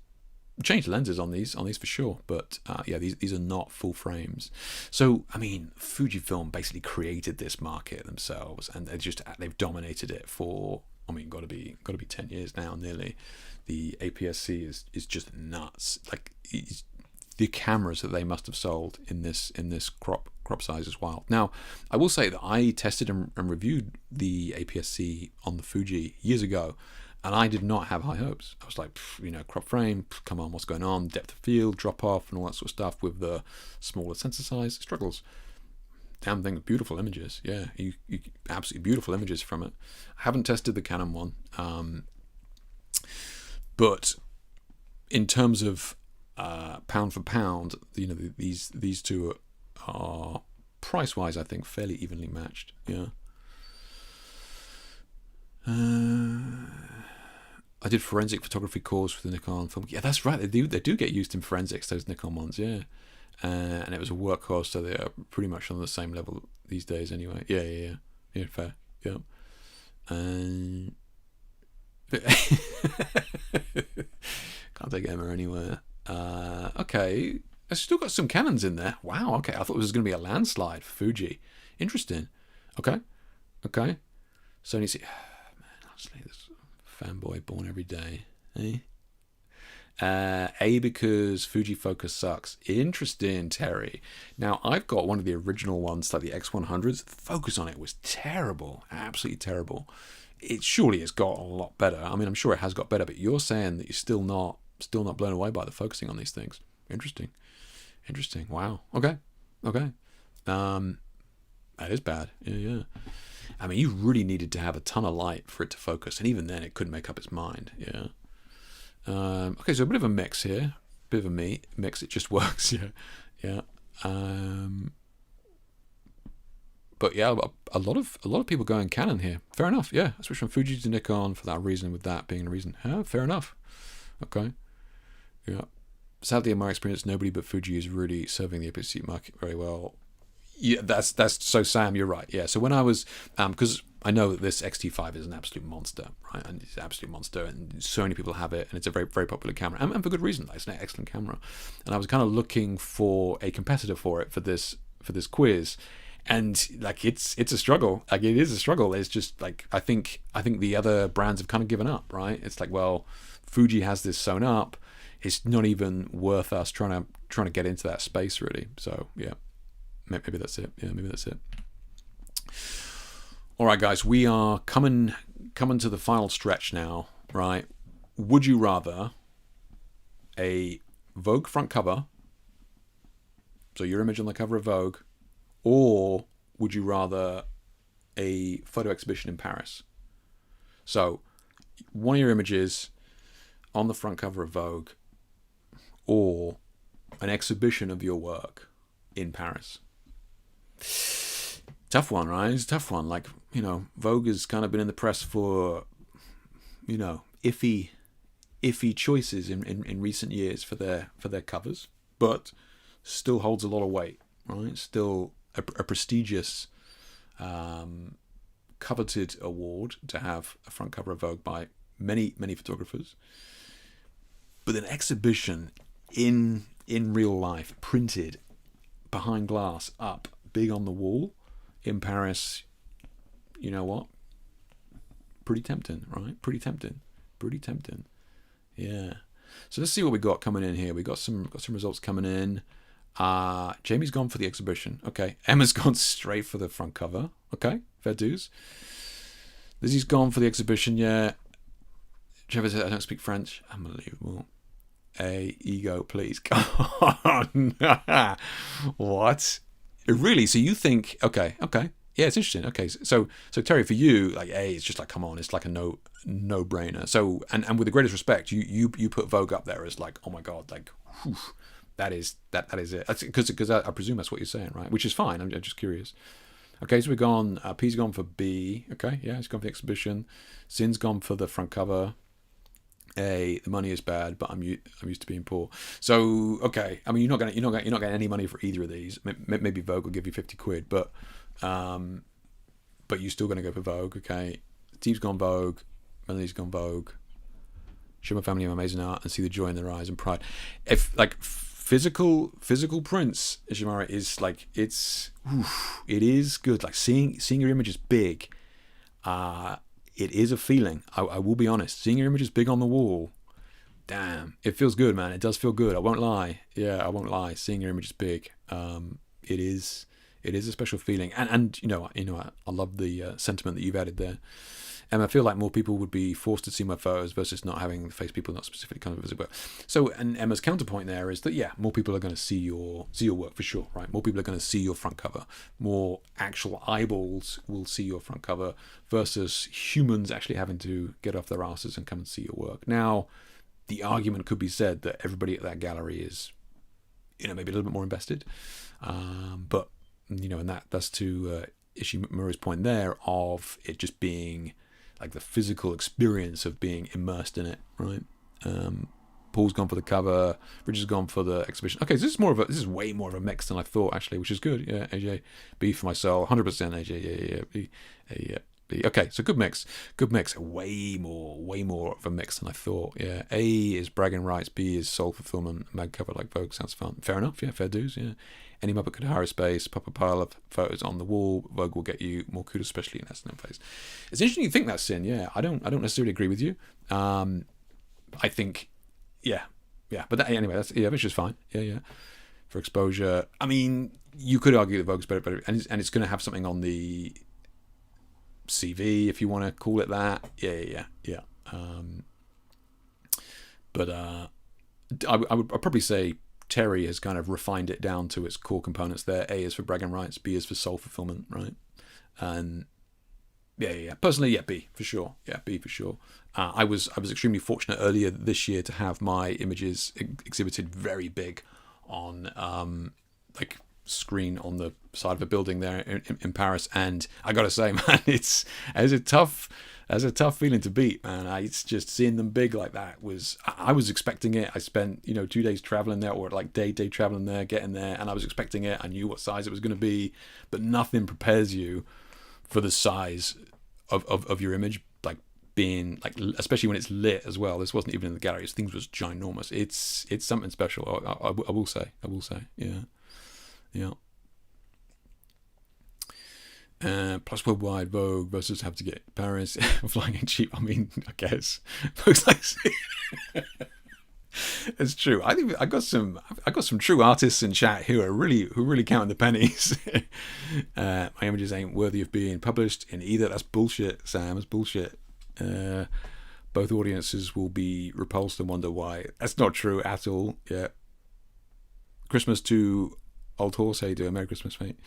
changed lenses on these for sure, but yeah, these are not full frames. So I mean, Fujifilm basically created this market themselves, and they've dominated it for, I mean, got to be 10 years now nearly. The APS-C is just nuts. Like the cameras that they must have sold in this crop size as well. Now, I will say that I tested and reviewed the APS-C on the Fuji years ago, and I did not have high hopes. I was like, crop frame, come on, what's going on? Depth of field, drop off, and all that sort of stuff with the smaller sensor size. It struggles. Damn thing, beautiful images. Yeah, you absolutely beautiful images from it. I haven't tested the Canon one, but in terms of pound for pound, these two are price wise, I think, fairly evenly matched. Yeah. I did forensic photography course with the Nikon film. Yeah, that's right. They do get used in forensics, those Nikon ones. Yeah. And it was a workhorse, so they are pretty much on the same level these days anyway. Yeah, fair. Yeah. Can't take Emma anywhere. Okay, I've still got some Canons in there. Wow, okay, I thought it was going to be a landslide for Fuji. Interesting. Okay. Sony, man, honestly, this fanboy born every day, eh? Because Fuji focus sucks. Interesting, Terry. Now, I've got one of the original ones, like the X100s. The focus on it was terrible, absolutely terrible. It surely has got a lot better. I mean, I'm sure it has got better, but you're saying that you're still not blown away by the focusing on these things. Interesting. Wow. Okay. That is bad. Yeah. I mean, you really needed to have a ton of light for it to focus, and even then, it couldn't make up its mind. Yeah. Okay, so a bit of a mix here, bit of a mix. It just works. Yeah. But yeah, a lot of people going Canon here. Fair enough. Yeah, I switched from Fuji to Nikon for that reason. With that being a reason, yeah, fair enough. Okay. Yeah. Sadly, in my experience, nobody but Fuji is really serving the APS-C market very well. Yeah, that's so Sam, you're right. Yeah. So when I was because I know that this X-T5 is an absolute monster, right? And it's an absolute monster, and so many people have it, and it's a very, very popular camera, and for good reason. Like, it's an excellent camera. And I was kind of looking for a competitor for it for this quiz, and like it's a struggle. Like, it is a struggle. It's just like I think the other brands have kind of given up, right? It's like, well, Fuji has this sewn up. It's not even worth us trying to get into that space, really. So yeah. Maybe that's it. Yeah, maybe that's it. All right, guys, we are coming to the final stretch now, right? Would you rather a Vogue front cover, so your image on the cover of Vogue, or would you rather a photo exhibition in Paris? So one of your images on the front cover of Vogue, or an exhibition of your work in Paris. Tough one, right? It's a tough one. Like, Vogue has kind of been in the press for, iffy choices in recent years for their covers, but still holds a lot of weight, right? Still a prestigious, coveted award to have a front cover of Vogue by many photographers. But an exhibition in real life, printed behind glass, up big on the wall in Paris, you know what? Pretty tempting, right? Pretty tempting. Yeah. So let's see what we got coming in here. We got some results coming in. Jamie's gone for the exhibition. Okay. Emma's gone straight for the front cover. Okay. Fair dues. Lizzie's gone for the exhibition. Yeah. Trevor said, I don't speak French. Unbelievable. Ego, please. Come on. What? Really? So you think? Okay. Yeah, it's interesting. Okay, so Terry, for you, like, it's just like, come on, it's like a no brainer. So and with the greatest respect, you put Vogue up there as like, oh my god, like, whew, that is it. Because I presume that's what you're saying, right? Which is fine. I'm just curious. Okay, so we've gone. P's gone for B. Okay, yeah, he's gone for the exhibition. Sin's gone for the front cover. The money is bad, but I'm used to being poor. So okay, I mean, you're not getting any money for either of these. Maybe Vogue will give you 50 quid, but you're still going to go for Vogue. Okay, Steve's gone Vogue, Melanie's gone Vogue. Show my family amazing art and see the joy in their eyes and pride. If like physical prints, Shimara, is like it is good. Like seeing your images big. It is a feeling. I will be honest. Seeing your images big on the wall, damn, it feels good, man. It does feel good. I won't lie. Yeah, I won't lie. Seeing your images big, it is a special feeling. And I love the sentiment that you've added there. And I feel like more people would be forced to see my photos versus not having face people not specifically kind of visible. So, and Emma's counterpoint there is that, yeah, more people are going to see your work for sure, right? More people are going to see your front cover. More actual eyeballs will see your front cover versus humans actually having to get off their asses and come and see your work. Now, the argument could be said that everybody at that gallery is, maybe a little bit more invested. But, and that's to Ishimura's point there of it just being like the physical experience of being immersed in it, right? Paul's gone for the cover, Richard's gone for the exhibition. Okay, so this is way more of a mix than I thought, actually, which is good. Yeah, AJ, B for my soul, 100% AJ, yeah, B, B. Okay, so good mix. Way more of a mix than I thought. Yeah, A is bragging rights, B is soul fulfillment, mag cover like Vogue, sounds fun. Fair enough, yeah, fair dues, yeah. Any Muppet could hire a space, pop a pile of photos on the wall. Vogue will get you more kudos, especially in S&M phase. It's interesting you think that, Sin. Yeah, I don't necessarily agree with you. I think, yeah. But anyway, which is fine. Yeah. For exposure, I mean, you could argue that Vogue's better, and it's going to have something on the CV if you want to call it that. Yeah. But I'd probably say Terry has kind of refined it down to its core components there. A is for bragging rights, B is for soul fulfillment, right? And yeah. Personally, yeah, B for sure. Yeah, B for sure. I was extremely fortunate earlier this year to have my images exhibited very big on like screen on the side of a building there in Paris, and I gotta say, man, it's a tough feeling to beat, man. It's just seeing them big like that was, I was expecting it. I spent 2 days traveling there, or like day traveling there, getting there, and I was expecting it. I knew what size it was going to be, but nothing prepares you for the size of your image, like being like, especially when it's lit as well. This wasn't even in the gallery. This thing was ginormous. It's something special. I will say. Yeah. Plus worldwide Vogue versus have to get Paris flying in cheap. I mean, I guess looks like it's true. I think I got some true artists in chat who are really counting the pennies. My images ain't worthy of being published in either. That's bullshit, Sam. It's bullshit. Both audiences will be repulsed and wonder why. That's not true at all. Yeah. Christmas to Old Horse. How you doing? Merry Christmas, mate.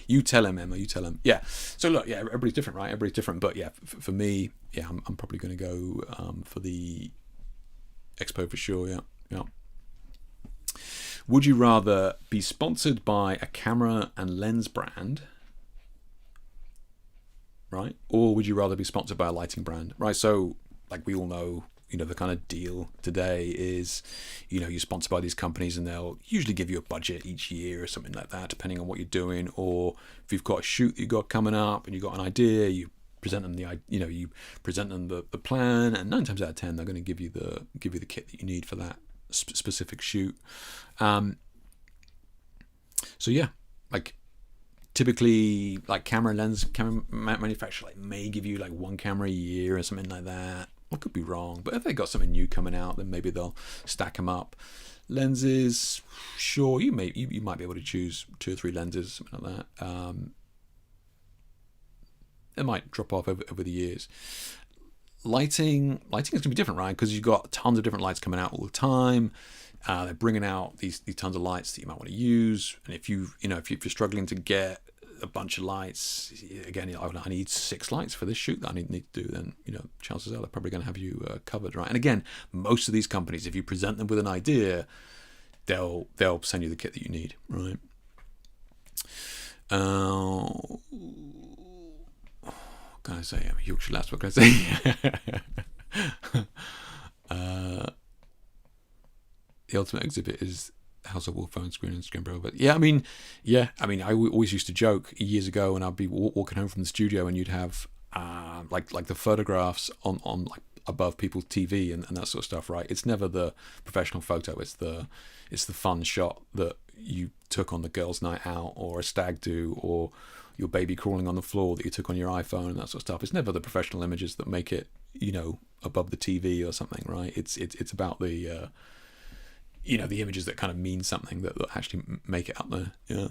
You tell him, Emma. You tell him. Yeah. So look, yeah, everybody's different, right? Everybody's different. But yeah, for me, yeah, I'm probably going to go for the Expo for sure. Yeah. Would you rather be sponsored by a camera and lens brand, right? Or would you rather be sponsored by a lighting brand, right? So, like we all know, the kind of deal today is, you're sponsored by these companies and they'll usually give you a budget each year or something like that, depending on what you're doing. Or if you've got a shoot that you've got coming up and you've got an idea, you present them the plan, and 9 times out of 10 they're going to give you the kit that you need for that specific shoot. So yeah, like typically, like camera manufacturer may give you like 1 camera a year or something like that. I could be wrong, but if they got something new coming out, then maybe they'll stack them up. Lenses, sure, you might be able to choose 2 or 3 lenses, something like that. It might drop off over the years. Lighting is going to be different, right? Because you've got tons of different lights coming out all the time. They're bringing out these tons of lights that you might want to use, and if you're struggling to get a bunch of lights, again, I need 6 lights for this shoot that I need to do, then chances are they're probably going to have you covered, right? And again, most of these companies, if you present them with an idea, they'll send you the kit that you need, right? What can I say? I'm a Yorkshire lass. What can I say? The ultimate exhibit is House of Wolf phone screen and Screen Pro. But yeah, I mean, I always used to joke years ago, and I'd be walking home from the studio, and you'd have like the photographs on like above people's TV and that sort of stuff, right? It's never the professional photo. It's the fun shot that you took on the girls' night out, or a stag do, or your baby crawling on the floor that you took on your iPhone and that sort of stuff. It's never the professional images that make it, above the TV or something, right? It's about the the images that kind of mean something that actually make it up there. Yeah.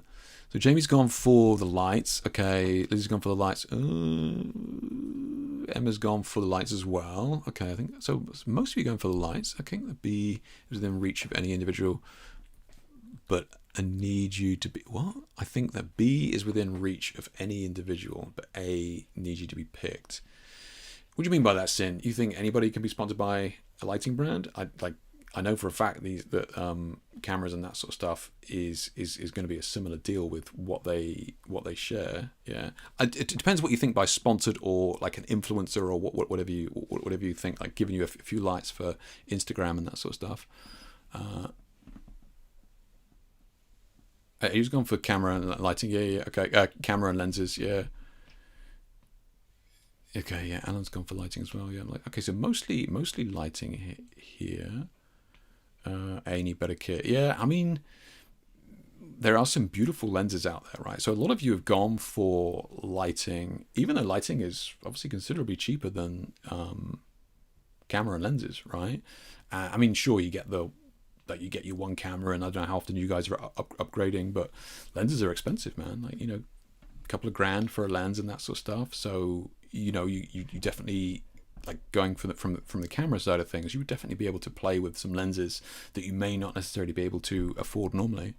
So Jamie's gone for the lights. Okay. Lizzie's gone for the lights. Emma's gone for the lights as well. Okay. I think so. Most of you going for the lights. I think that B is within reach of any individual, but I need you to be what? I think that B is within reach of any individual, but A needs you to be picked. What do you mean by that, Sin? You think anybody can be sponsored by a lighting brand? I know for a fact that cameras and that sort of stuff is going to be a similar deal with what they share. Yeah, it depends what you think by sponsored or like an influencer or whatever you think, like giving you a few lights for Instagram and that sort of stuff. He's gone for camera and lighting. Yeah. Okay, camera and lenses. Yeah. Okay, yeah. Alan's gone for lighting as well. Yeah. I'm like, okay, so mostly lighting here. A need better kit. Yeah, I mean, there are some beautiful lenses out there, right? So a lot of you have gone for lighting, even though lighting is obviously considerably cheaper than camera and lenses, right? I mean, sure, you get you get your 1 camera, and I don't know how often you guys are upgrading, but lenses are expensive, man. Like, a couple of grand for a lens and that sort of stuff. So you definitely, like, going from the camera side of things, you would definitely be able to play with some lenses that you may not necessarily be able to afford normally.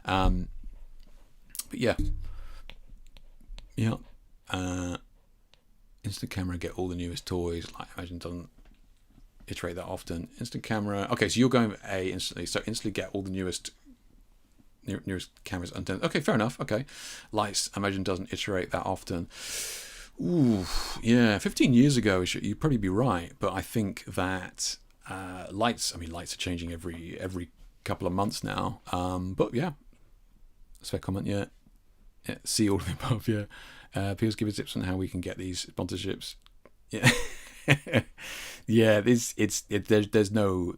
But yeah. Instant camera, get all the newest toys. Like, I imagine doesn't iterate that often. Instant camera. Okay, so you're going A instantly. So instantly get all the newest cameras undone. Okay, fair enough. Okay, lights, I imagine, doesn't iterate that often. Ooh, yeah. 15 years ago, you'd probably be right, but I think that lights. I mean, lights are changing every couple of months now. But yeah, that's a fair comment. Yeah. See all of the above. Yeah. Please give us tips on how we can get these sponsorships. Yeah. Yeah, there's no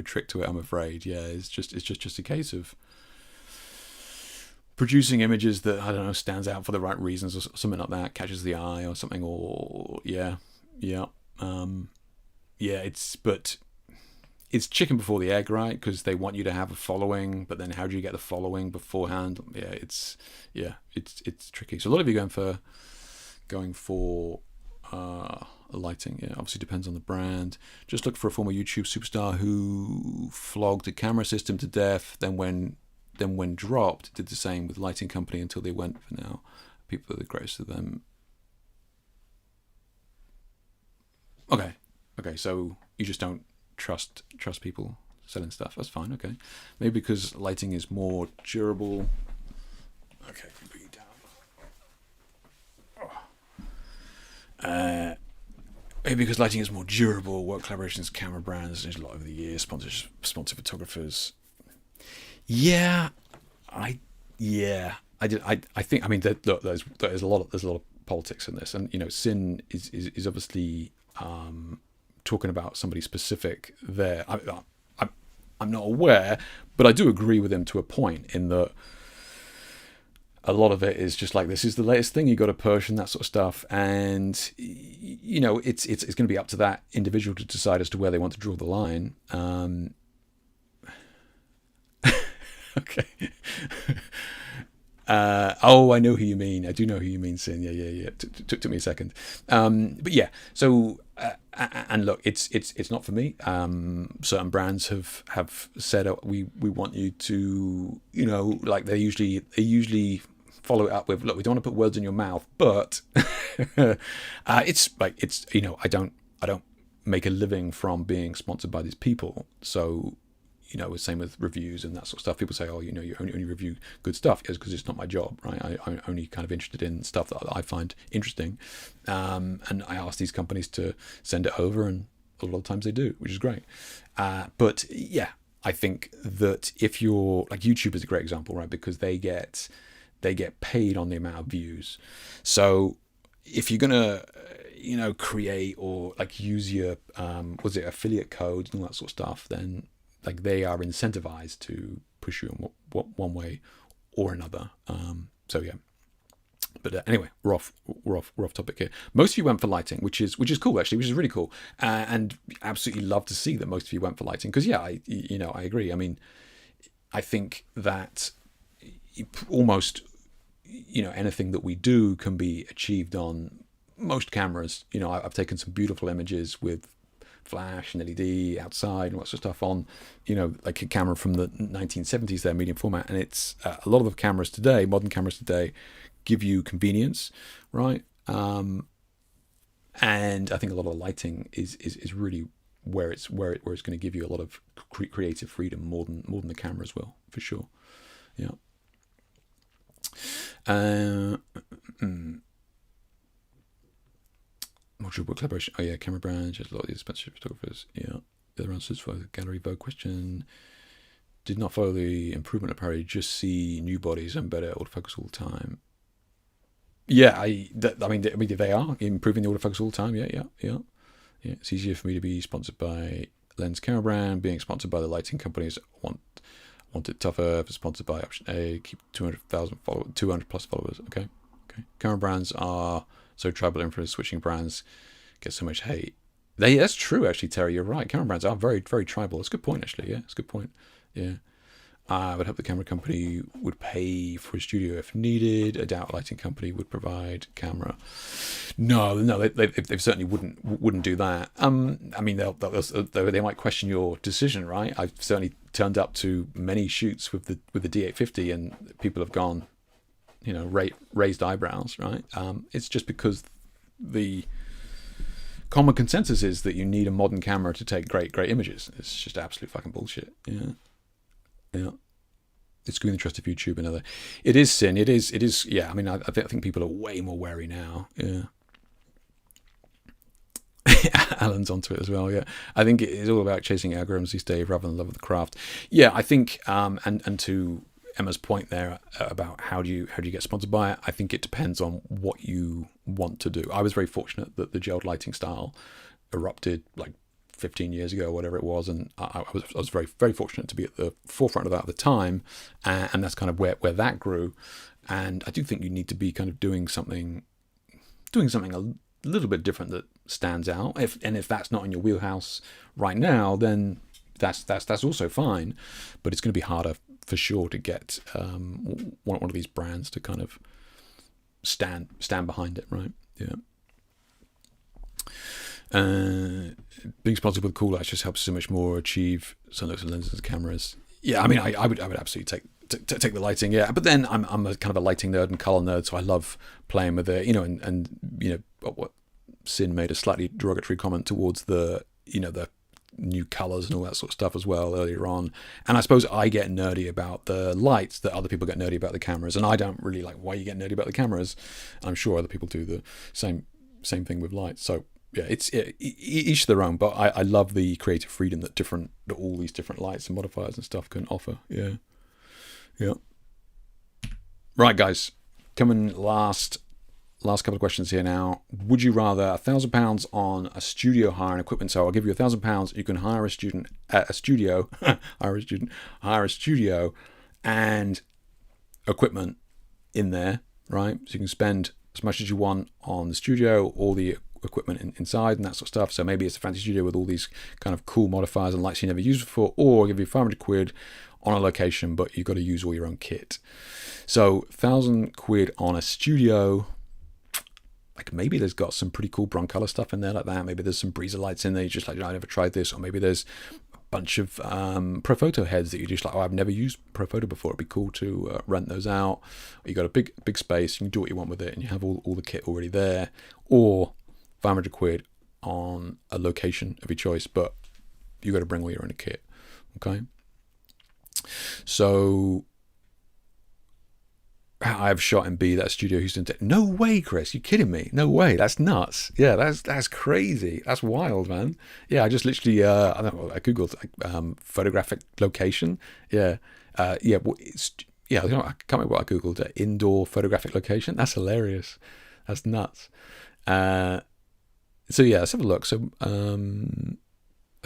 trick to it, I'm afraid. Yeah, it's just a case of producing images that, I don't know, stands out for the right reasons or something like that, catches the eye or something. Or yeah, it's chicken before the egg, right? Because they want you to have a following, but then how do you get the following beforehand? It's tricky. So a lot of you going for lighting. Yeah, obviously depends on the brand. Just look for a former YouTube superstar who flogged a camera system to death. Then when dropped, did the same with lighting company until they went. For now, people are the greatest of them. Okay. So you just don't trust people selling stuff. That's fine. Okay, maybe because lighting is more durable. Okay, bring it down. Maybe because lighting is more durable. Work collaborations, camera brands. There's a lot over the years. Sponsor photographers. Yeah, I did. I think. I mean, look, there's a lot of politics in this, and Sin is obviously talking about somebody specific there. I'm not aware, but I do agree with him to a point in that a lot of it is just like, this is the latest thing, you got to push and that sort of stuff, and it's going to be up to that individual to decide as to where they want to draw the line. Okay. I know who you mean. I do know who you mean, Sin. Yeah. Took me a second. But yeah. So and look, it's not for me. Certain brands have said, we want you to, like they usually follow it up with, look, we don't want to put words in your mouth, but it's like, I don't make a living from being sponsored by these people. So the same with reviews and that sort of stuff. People say, oh, you only review good stuff. Yes, because it's not my job, right? I'm only kind of interested in stuff that I find interesting. And I ask these companies to send it over, and a lot of times they do, which is great. But yeah, I think that if you're, like, YouTube is a great example, right? Because they get paid on the amount of views. So if you're gonna create or like use your affiliate codes and all that sort of stuff, then like they are incentivized to push you in one way or another. So yeah, but anyway, we're off topic here. Most of you went for lighting, which is cool, actually, which is really cool, and absolutely love to see that most of you went for lighting, because yeah, I agree. I mean, I think that almost anything that we do can be achieved on most cameras. I've taken some beautiful images with flash and LED outside and lots of stuff on, like a camera from the 1970s there, medium format. And it's a lot of the cameras today, modern cameras today, give you convenience, right? And I think a lot of the lighting is really where it's going to give you a lot of creative freedom, more than the cameras will, for sure. Yeah. Multiple collaboration. Oh yeah, camera brands. There's a lot of these sponsorship photographers. Yeah, the other answers for the gallery Vogue question. Did not follow the improvement of parity. Just see new bodies and better autofocus all the time. Yeah, I mean, they are improving the autofocus all the time. Yeah. It's easier for me to be sponsored by lens camera brand. Being sponsored by the lighting companies, want it tougher. If it's sponsored by option A, keep 200,000 followers, 200 plus followers. Okay. Camera brands are so tribal influence. Switching brands get so much hate. That's true, actually, Terry. You're right. Camera brands are very, very tribal. That's a good point, actually. Yeah, it's a good point. Yeah. I would hope the camera company would pay for a studio if needed. I doubt a lighting company would provide camera. No, they certainly wouldn't do that. I mean, they might question your decision, right? I've certainly turned up to many shoots with the D850, and people have gone, raised eyebrows, right? It's just because the common consensus is that you need a modern camera to take great images. It's just absolute fucking bullshit. Yeah. Excluding the trust of YouTube and other. It is sin. It is. Yeah. I mean, I think people are way more wary now. Yeah. Alan's onto it as well. Yeah. I think it is all about chasing algorithms these days rather than love of the craft. Yeah. I think. And to Emma's point there about how do you get sponsored by it, I think it depends on what you want to do. I was very fortunate that the gelled lighting style erupted like 15 years ago, whatever it was, and I was very, very fortunate to be at the forefront of that at the time, and that's kind of where that grew. And I do think you need to be kind of doing something a little bit different that stands out. If that's not in your wheelhouse right now, then that's also fine. But it's going to be harder for sure to get one of these brands to kind of stand behind it, right? Yeah. Being sponsored with cool lights just helps so much more achieve some looks and lenses and cameras. Yeah, I mean, I would absolutely take the lighting. Yeah, but then I'm a kind of a lighting nerd and color nerd, so I love playing with it. And what Sin made a slightly derogatory comment towards the new colors and all that sort of stuff as well earlier on. And I suppose I get nerdy about the lights that other people get nerdy about the cameras, and I don't really like why you get nerdy about the cameras. I'm sure other people do the same thing with lights. So yeah, it's each their own, but I love the creative freedom that all these different lights and modifiers and stuff can offer. Yeah. Right, guys, coming last couple of questions here now. Would you rather £1,000 on a studio hire and equipment? So I'll give you £1,000. You can hire a studio and equipment in there, right? So you can spend as much as you want on the studio, all the equipment inside and that sort of stuff. So maybe it's a fancy studio with all these kind of cool modifiers and lights you never used before, or I'll give you £500 on a location, but you've got to use all your own kit. So £1,000 on a studio. Like maybe there's got some pretty cool broncolor stuff in there like that. Maybe there's some breezer lights in there. You're just like, I never tried this. Or maybe there's a bunch of Profoto heads that you're just like, I've never used Profoto before. It'd be cool to rent those out. Or you got a big space. You can do what you want with it, and you have all the kit already there. Or £500 on a location of your choice, but you got to bring all your own kit. Okay. So I've shot in B, that Studio Houston. No way, Chris. You kidding me? No way. That's nuts. Yeah, that's crazy. That's wild, man. Yeah, I just literally I googled photographic location. Yeah. I can't remember what I googled. Indoor photographic location. That's hilarious. That's nuts. So yeah, let's have a look. So a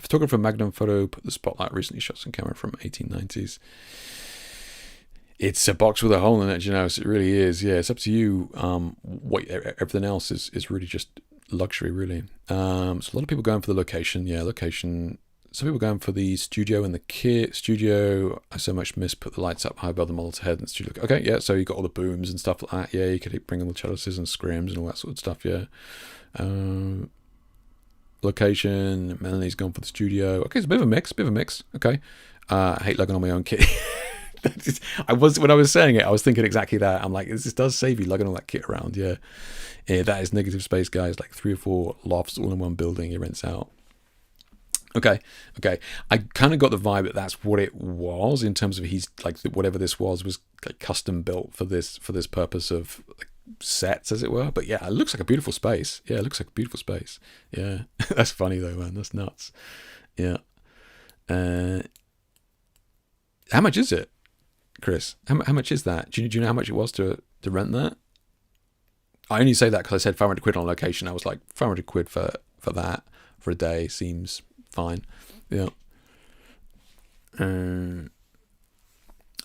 photographer, Magnum Photo, put the spotlight recently shot some camera from 1890s. It's a box with a hole in it, so it really is. Yeah, it's up to you. Everything else is really just luxury, really. So a lot of people going for the location. Yeah, location. Some people going for the studio and the kit. Studio, I so much miss, put the lights up high above the model's head and studio. Okay, yeah, so you got all the booms and stuff like that. Yeah, you could bring in the celluses and scrims and all that sort of stuff, yeah. Location, Melanie's gone for the studio. Okay, it's a bit of a mix. Okay. I hate lugging on my own kit. When I was saying it, I was thinking exactly that. I'm like, this does save you lugging all that kit around, yeah. That is negative space, guys. Like 3 or 4 lofts all in one building, it rents out. Okay. I kind of got the vibe that that's what it was in terms of he's like whatever this was like custom built for this purpose of like sets, as it were. But yeah, it looks like a beautiful space. Yeah, that's funny though, man. That's nuts. Yeah. How much is it, Chris? How much is that? Do you know how much it was to rent that? I only say that because I said £500 on location. I was like, £500 for that for a day seems fine. Yeah. I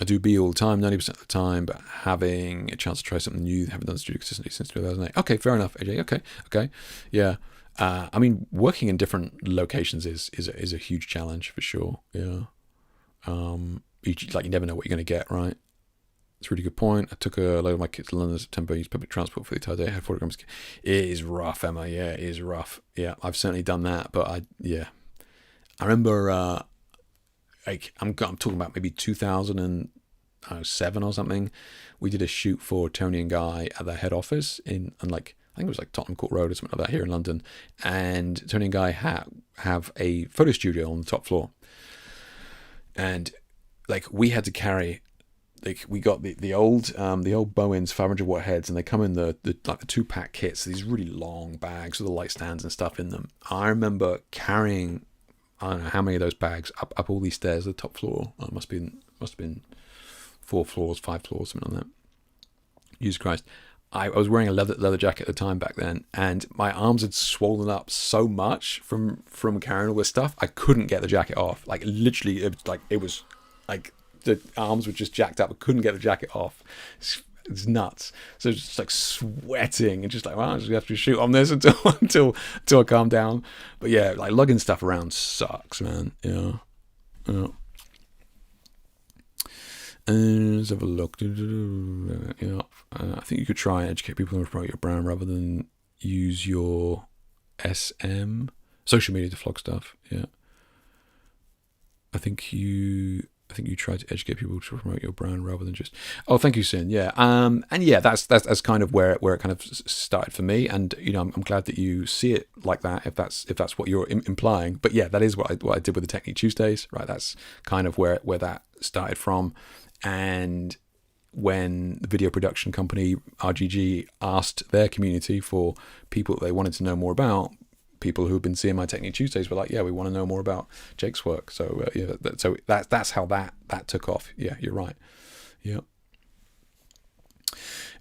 do B all the time, 90% of the time, but having a chance to try something new, haven't done studio consistently since 2008. Okay, fair enough, AJ. Okay. Yeah. I mean, working in different locations is a huge challenge for sure. Yeah. You never know what you're going to get, right? It's a really good point. I took a load of my kit to London in September, used public transport for the entire day. I had 40 grams. It is rough, Emma. Yeah, it is rough. Yeah, I've certainly done that, but I remember, I'm talking about maybe 2007 or something. We did a shoot for Tony and Guy at their head office and like I think it was like Tottenham Court Road or something like that here in London. And Tony and Guy have a photo studio on the top floor. And like we had to carry, like we got the old Bowens 500 watt heads, and they come in the 2-pack kits, these really long bags with the light stands and stuff in them. I remember carrying, I don't know how many of those bags up all these stairs to the top floor. It must have been 4 floors, 5 floors, something like that. Jesus Christ. I was wearing a leather jacket at the time back then, and my arms had swollen up so much from carrying all this stuff, I couldn't get the jacket off. Like literally, it was like the arms were just jacked up. I couldn't get the jacket off. It's nuts. So it's just like sweating and just like, well, I just have to shoot on this until I calm down. But yeah, like lugging stuff around sucks, man. Yeah. And let's have a look. I think you could try and educate people and promote your brand rather than use your social media to flog stuff. Yeah. I think you try to educate people to promote your brand rather than just. Oh, thank you, Sin. Yeah. And yeah, that's kind of where it kind of started for me. And I'm glad that you see it like that. If that's what you're implying. But yeah, that is what I did with the Technique Tuesdays. Right. That's kind of where that started from. And when the video production company RGG asked their community for people that they wanted to know more about, people who have been seeing my Technique Tuesdays were like, yeah, we want to know more about Jake's work. So so that's how that took off. Yeah, you're right. Yeah.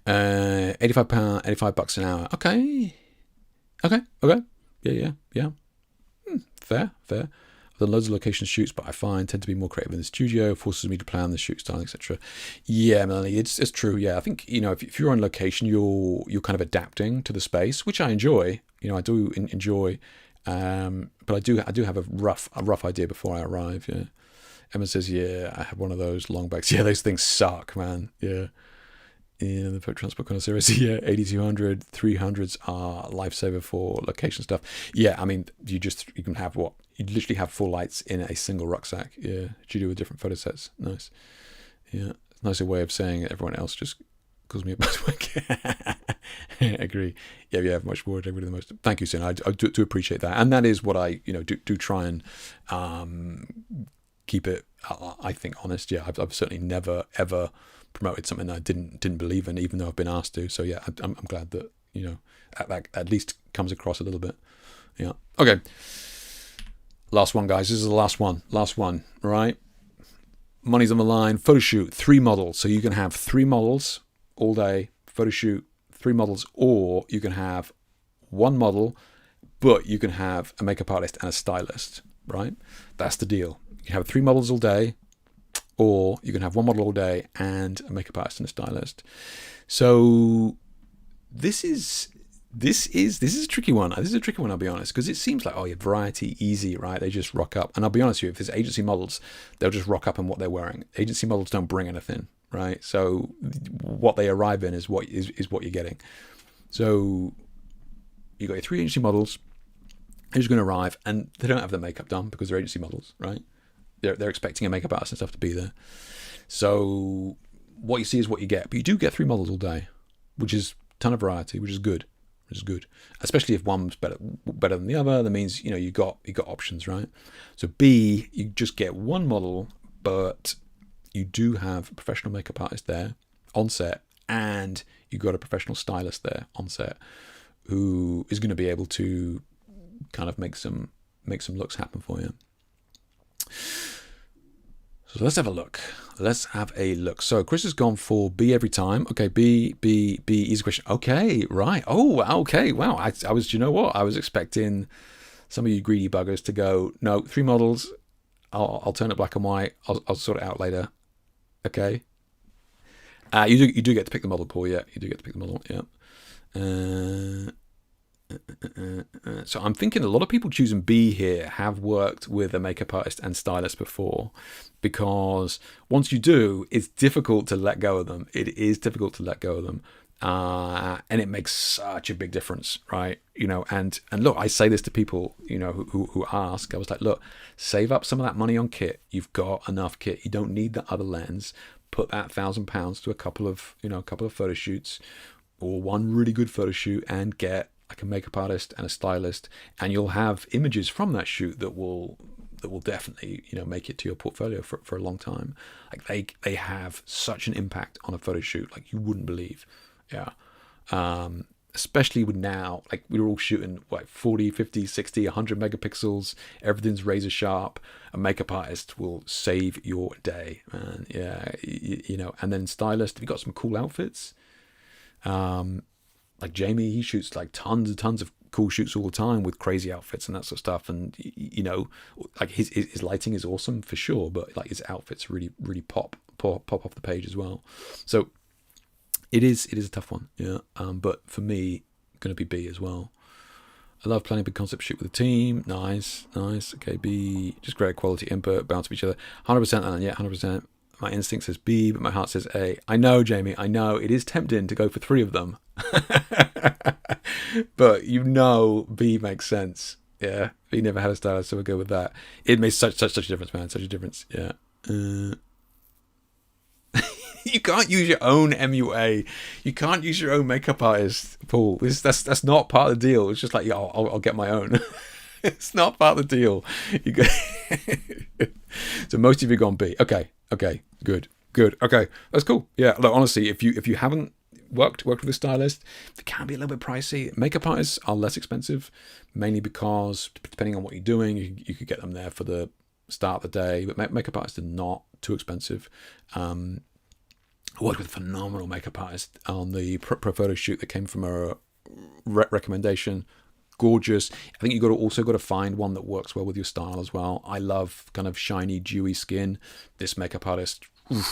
£85 an hour. Okay. Yeah. Fair. I've done loads of location shoots, but I tend to be more creative in the studio. Forces me to plan the shoot style, etc. Yeah, Melanie, it's true. Yeah, I think if you're on location, you're kind of adapting to the space, which I enjoy. I do enjoy, but I do have a rough idea before I arrive. Yeah. Emma says, yeah, I have one of those long bags. Yeah, those things suck, man. Yeah. In the public transport kind of series, yeah, 8200, 300s are lifesaver for location stuff. Yeah, I mean, you can have you literally have 4 lights in a single rucksack. Yeah, do you do with different photo sets? Nice. Yeah, nicer way of saying it. Everyone else just calls me a buzzword. Agree. Yeah, you have much more to the most. Thank you, Sin. I do appreciate that, and that is what I do try and keep it. I think honest. Yeah, I've certainly never ever promoted something that I didn't believe in, even though I've been asked to. So yeah, I'm glad that that at least comes across a little bit. Yeah. Okay. Last one, guys. This is the last one. Right? Money's on the line. Photo shoot, 3 models. So you can have 3 models all day. Photo shoot, 3 models, or you can have 1 model, but you can have a makeup artist and a stylist. Right? That's the deal. You can have 3 models all day, or you can have 1 model all day and a makeup artist and a stylist. So this is a tricky one. This is a tricky one, I'll be honest, because it seems like, variety, easy, right? They just rock up. And I'll be honest with you, if there's agency models, they'll just rock up in what they're wearing. Agency models don't bring anything, right? So what they arrive in is what you're getting. So you got your 3 agency models who's going to arrive, and they don't have their makeup done because they're agency models, right? They're expecting a makeup artist and stuff to be there. So what you see is what you get. But you do get 3 models all day, which is a ton of variety, which is good. Especially if one's better than the other. That means you got options, right? So B, you just get 1 model, but you do have a professional makeup artist there on set, and you got a professional stylist there on set who is going to be able to kind of make some looks happen for you. So let's have a look. So Chris has gone for B every time. Okay, B, easy question. Okay, right. Oh, okay. Wow. I was, I was expecting some of you greedy buggers to go, no, 3 models. I'll turn it black and white. I'll sort it out later. Okay. You do get to pick the model, Paul. Yeah, you do get to pick the model. Yeah. So I'm thinking a lot of people choosing B here have worked with a makeup artist and stylist before, because once you do, it's difficult to let go of them. It is difficult to let go of them, and it makes such a big difference, right? And look, I say this to people, who ask. I was like, look, save up some of that money on kit. You've got enough kit. You don't need the other lens. Put that £1,000 to a couple of photo shoots, or one really good photo shoot and get like a makeup artist and a stylist, and you'll have images from that shoot that will definitely, you know, make it to your portfolio for a long time. Like they have such an impact on a photo shoot like you wouldn't believe. Yeah. Especially with now, like we're all shooting like 40, 50, 60, 100 megapixels. Everything's razor sharp. A makeup artist will save your day, man. Yeah, you know. And then stylist, if you got some cool outfits, like Jamie, he shoots like tons and tons of cool shoots all the time with crazy outfits and that sort of stuff. And you know, like his lighting is awesome for sure, but like his outfits really pop off the page as well. So it is a tough one, yeah. But for me, going to be B as well. I love planning a big concept shoot with a team. Nice. Okay, B, just great quality input, bounce off each other. 100%, Alan, yeah, 100%. My instinct says B, but my heart says A. I know, Jamie, I know. It is tempting to go for 3 of them. But you know B makes sense. Yeah, B never had a stylist, so we'll go with that. It makes such a difference, man. Such a difference, yeah. You can't use your own MUA. You can't use your own makeup artist, Paul. That's not part of the deal. It's just like, yeah, I'll get my own. It's not part of the deal. So most of you gone B. Okay, good. Okay, that's cool. Yeah, look, honestly, if you haven't worked with a stylist, it can be a little bit pricey. Makeup artists are less expensive, mainly because depending on what you're doing, you could get them there for the start of the day. But makeup artists are not too expensive. I worked with a phenomenal makeup artist on the pro photo shoot that came from a recommendation. Gorgeous. I think you also got to find one that works well with your style as well. I love kind of shiny, dewy skin. This makeup artist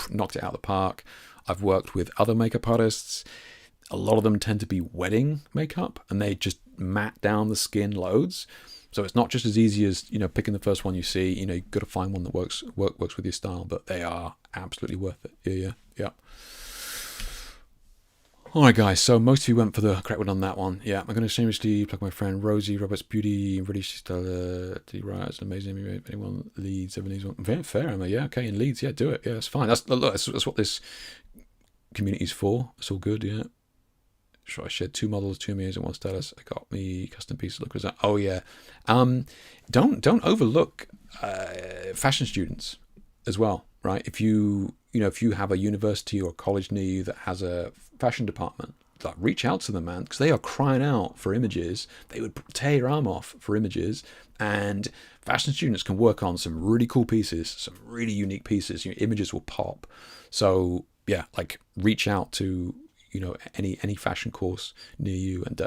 knocked it out of the park. I've worked with other makeup artists. A lot of them tend to be wedding makeup, and they just matte down the skin loads. So it's not just as easy as, you know, picking the first one you see. You know, you've got to find one that works with your style, but they are absolutely worth it. Yeah. All right, guys. So most of you went for the correct one on that one. Yeah, I'm going to shamelessly plug my friend Rosie Roberts Beauty. Really, she's it's amazing. If anyone Leeds ever needs one, very fair. I'm like, yeah, okay, in Leeds, yeah, do it. Yeah, that's fine. That's what this community's for. It's all good. Yeah. Sure, I shared 2 models, 2 mirrors, and 1 stylist. I got me custom piece. Look, was that? Oh yeah. Don't overlook fashion students as well, right? If you have a university or a college near you that has a fashion department, like reach out to them, man, because they are crying out for images. They would tear your arm off for images, and fashion students can work on some really cool pieces, some really unique pieces. Your images will pop. So yeah, like reach out to, you know, any fashion course near you, and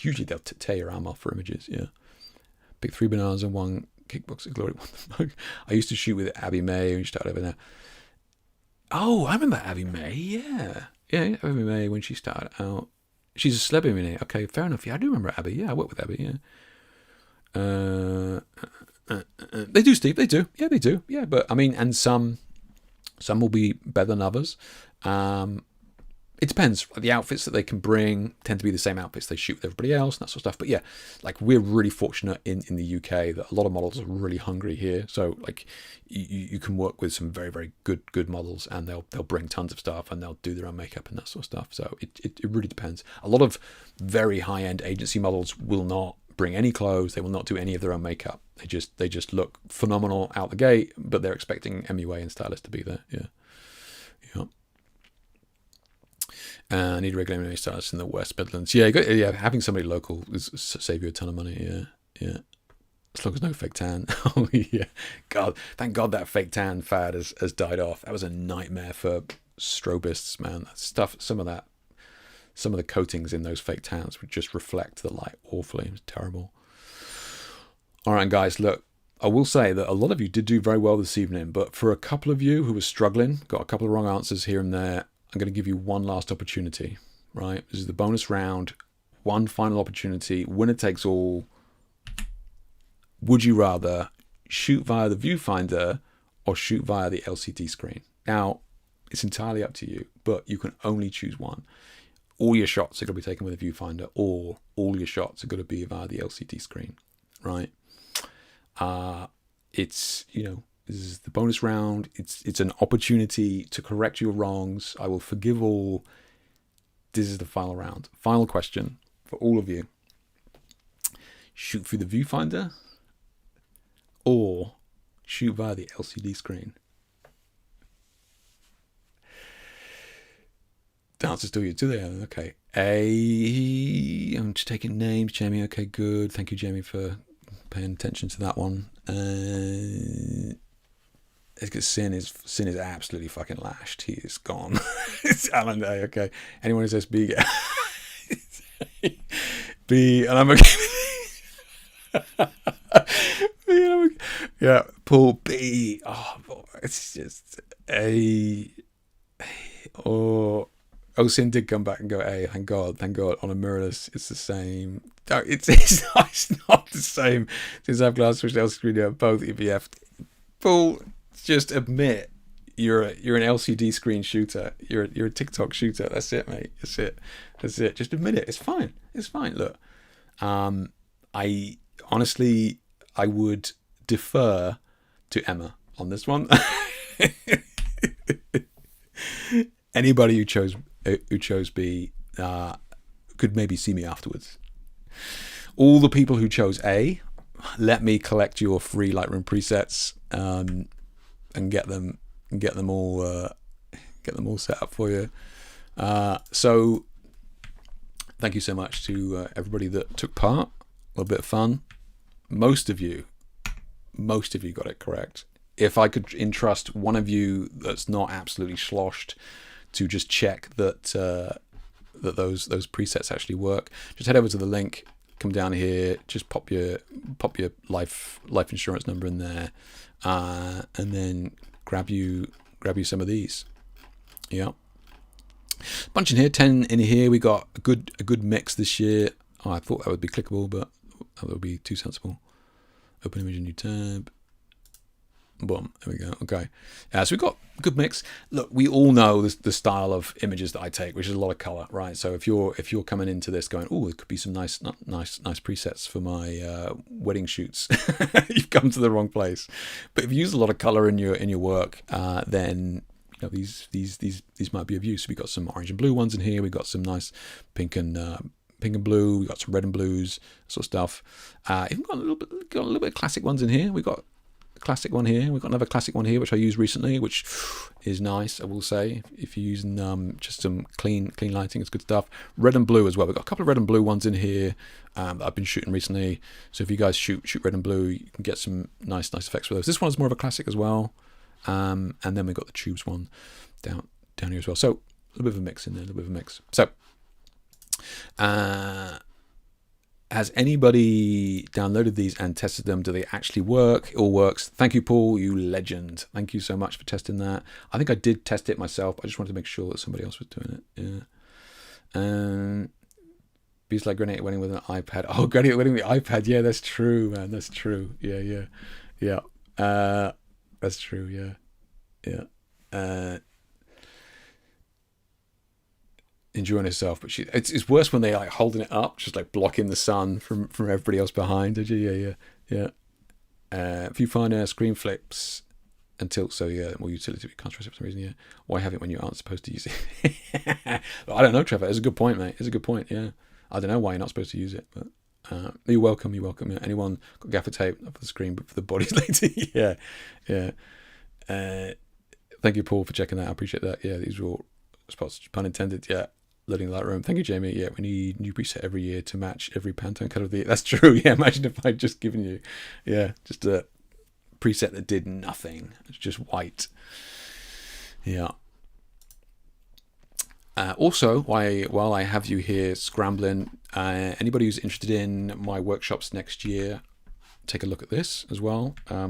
usually they'll tear your arm off for images. Yeah, pick 3 bananas and 1 kickboxing glory. I used to shoot with Abby May when she started over there. Oh, I remember Abby May. Yeah, Abby May when she started out. She's a celebrity. Okay, fair enough. Yeah, I do remember Abby. Yeah, I worked with Abby. Yeah. They do, Steve. They do. Yeah, they do. Yeah, but I mean, and some will be better than others. It depends. The outfits that they can bring tend to be the same outfits they shoot with everybody else and that sort of stuff. But yeah, like we're really fortunate in the UK that a lot of models are really hungry here. So like you can work with some very, very good models, and they'll bring tons of stuff, and they'll do their own makeup and that sort of stuff. So it really depends. A lot of very high-end agency models will not bring any clothes. They will not do any of their own makeup. They just look phenomenal out the gate, but they're expecting MUA and stylists to be there. Yeah. I need a regular MUA stylist in the West Midlands. Yeah, having somebody local will save you a ton of money. Yeah. As long as no fake tan. Oh yeah. God, thank God that fake tan fad has died off. That was a nightmare for strobists, man. That stuff. Some of the coatings in those fake tans would just reflect the light awfully. It was terrible. All right, guys, look, I will say that a lot of you did do very well this evening, but for a couple of you who were struggling, got a couple of wrong answers here and there, I'm going to give you one last opportunity, right? This is the bonus round, one final opportunity, winner takes all. Would you rather shoot via the viewfinder or shoot via the LCD screen? Now, it's entirely up to you, but you can only choose one. All your shots are going to be taken with a viewfinder, or all your shots are going to be via the LCD screen, right? It's, this is the bonus round. It's an opportunity to correct your wrongs. I will forgive all This is the final round. Final question for all of you. Shoot through the viewfinder or shoot via the LCD screen? The answer's still you. Do they? Okay. I'm just taking names. Jamie, okay, good. Thank you, Jamie, for paying attention to that one. It's because Sin is absolutely fucking lashed. He is gone. It's Alan Day. Okay. Anyone who says B, B, and I'm okay. Yeah, Paul B. Oh, it's just A. Or Sin did come back and go A. Thank God. On a mirrorless, it's the same. No, it's not the same. Since I've glass switched LCD, both EVF. Paul, just admit you're an LCD screen shooter. You're a TikTok shooter. That's it, mate. That's it. Just admit it. It's fine. Look, I honestly would defer to Emma on this one. Anybody who chose B could maybe see me afterwards. All the people who chose A, let me collect your free Lightroom presets and get them all set up for you. So thank you so much to everybody that took part. A little bit of fun. Most of you got it correct. If I could entrust one of you that's not absolutely sloshed to just check that those presets actually work, just head over to the link, come down here, just pop your life insurance number in there, and then grab you some of these. Yeah, bunch in here, 10 in here. We got a good mix this year. Oh, I thought that would be clickable, but that would be too sensible. Open image, new tab. Boom, there we go. Okay, so we've got a good mix. Look, we all know the style of images that I take, which is a lot of color, right? So if you're coming into this going, oh, it could be some nice presets for my wedding shoots, you've come to the wrong place. But if you use a lot of color in your work, then you know these might be of use. We've got some orange and blue ones in here. We've got some nice pink and blue. We've got some red and blues, sort of stuff. Even got a little bit of classic ones in here. We've got classic one here. We've got another classic one here which I used recently, which is nice, I will say. If you're using just some clean lighting, it's good stuff. Red and blue as well. We've got a couple of red and blue ones in here that I've been shooting recently. So if you guys shoot red and blue, you can get some nice effects with those. This one's more of a classic as well. And then we've got the tubes one down here as well. So a little bit of a mix in there, So has anybody downloaded these and tested them? Do they actually work? It all works. Thank you, Paul, you legend. Thank you so much for testing that. I think I did test it myself. I just wanted to make sure that somebody else was doing it. Yeah. Beats like Grenade Wedding with an iPad. Oh, Grenade Wedding with the iPad. Yeah, that's true, man. That's true. Yeah. That's true. Yeah. Enjoying herself, but it's worse when they like holding it up, just like blocking the sun from everybody else behind. Did you? Yeah. If you find screen flips and tilt, so yeah, more utility, we can't trust it for some reason. Yeah, why have it when you aren't supposed to use it? I don't know, Trevor. It's a good point, mate. It's a good point. Yeah, I don't know why you're not supposed to use it, but you're welcome. Yeah. Anyone got gaffer tape not for the screen, but for the bodies later? Yeah. Thank you, Paul, for checking that. I appreciate that. Yeah, these are all spots, pun intended. Yeah. Loading Lightroom. Thank you, Jamie. Yeah, we need new preset every year to match every Pantone color of the year. That's true. Yeah, imagine if I'd just given you, just a preset that did nothing. It's just white. Yeah. Also, while I have you here scrambling, anybody who's interested in my workshops next year, take a look at this as well. I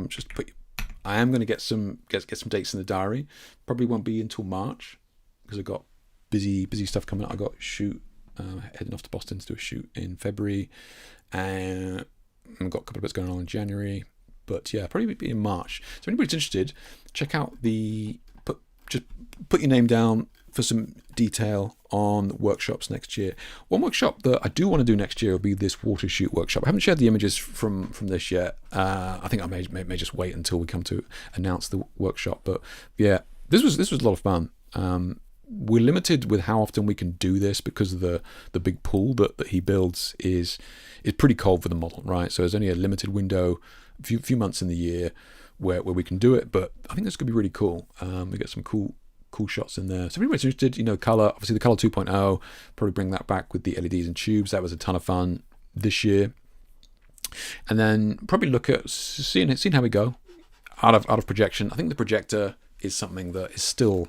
am going to get some dates in the diary. Probably won't be until March because I've got busy stuff coming up. I got a shoot heading off to Boston to do a shoot in February, and I've got a couple of bits going on in January. But yeah, probably be in March. So if anybody's interested, check out just put your name down for some detail on workshops next year. One workshop that I do want to do next year will be this water shoot workshop. I haven't shared the images from this yet. I think I may just wait until we come to announce the workshop. But yeah, this was a lot of fun. we're limited with how often we can do this because of the big pool that he builds is pretty cold for the model, right? So there's only a limited window, a few months in the year where we can do it. But I think that's going to be really cool. We get some cool shots in there. So if anybody's interested, you know, color, obviously the color 2.0, probably bring that back with the LEDs and tubes. That was a ton of fun this year. And then probably look at seeing how we go out of projection. I think the projector is something that is still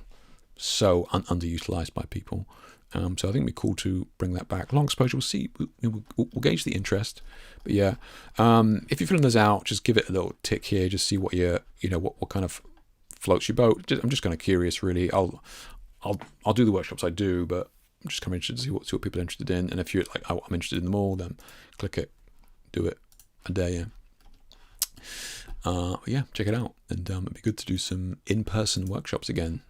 so underutilized by people. So I think it'd be cool to bring that back. Long exposure, we'll see. We'll gauge the interest. But yeah, if you're filling this out, just give it a little tick here. Just see what what kind of floats your boat. I'm just kind of curious, really. I'll do the workshops I do, but I'm just kind of interested to see what people are interested in. And if you're like, oh, I'm interested in them all, then click it, do it a day. Yeah, check it out. And it'd be good to do some in-person workshops again.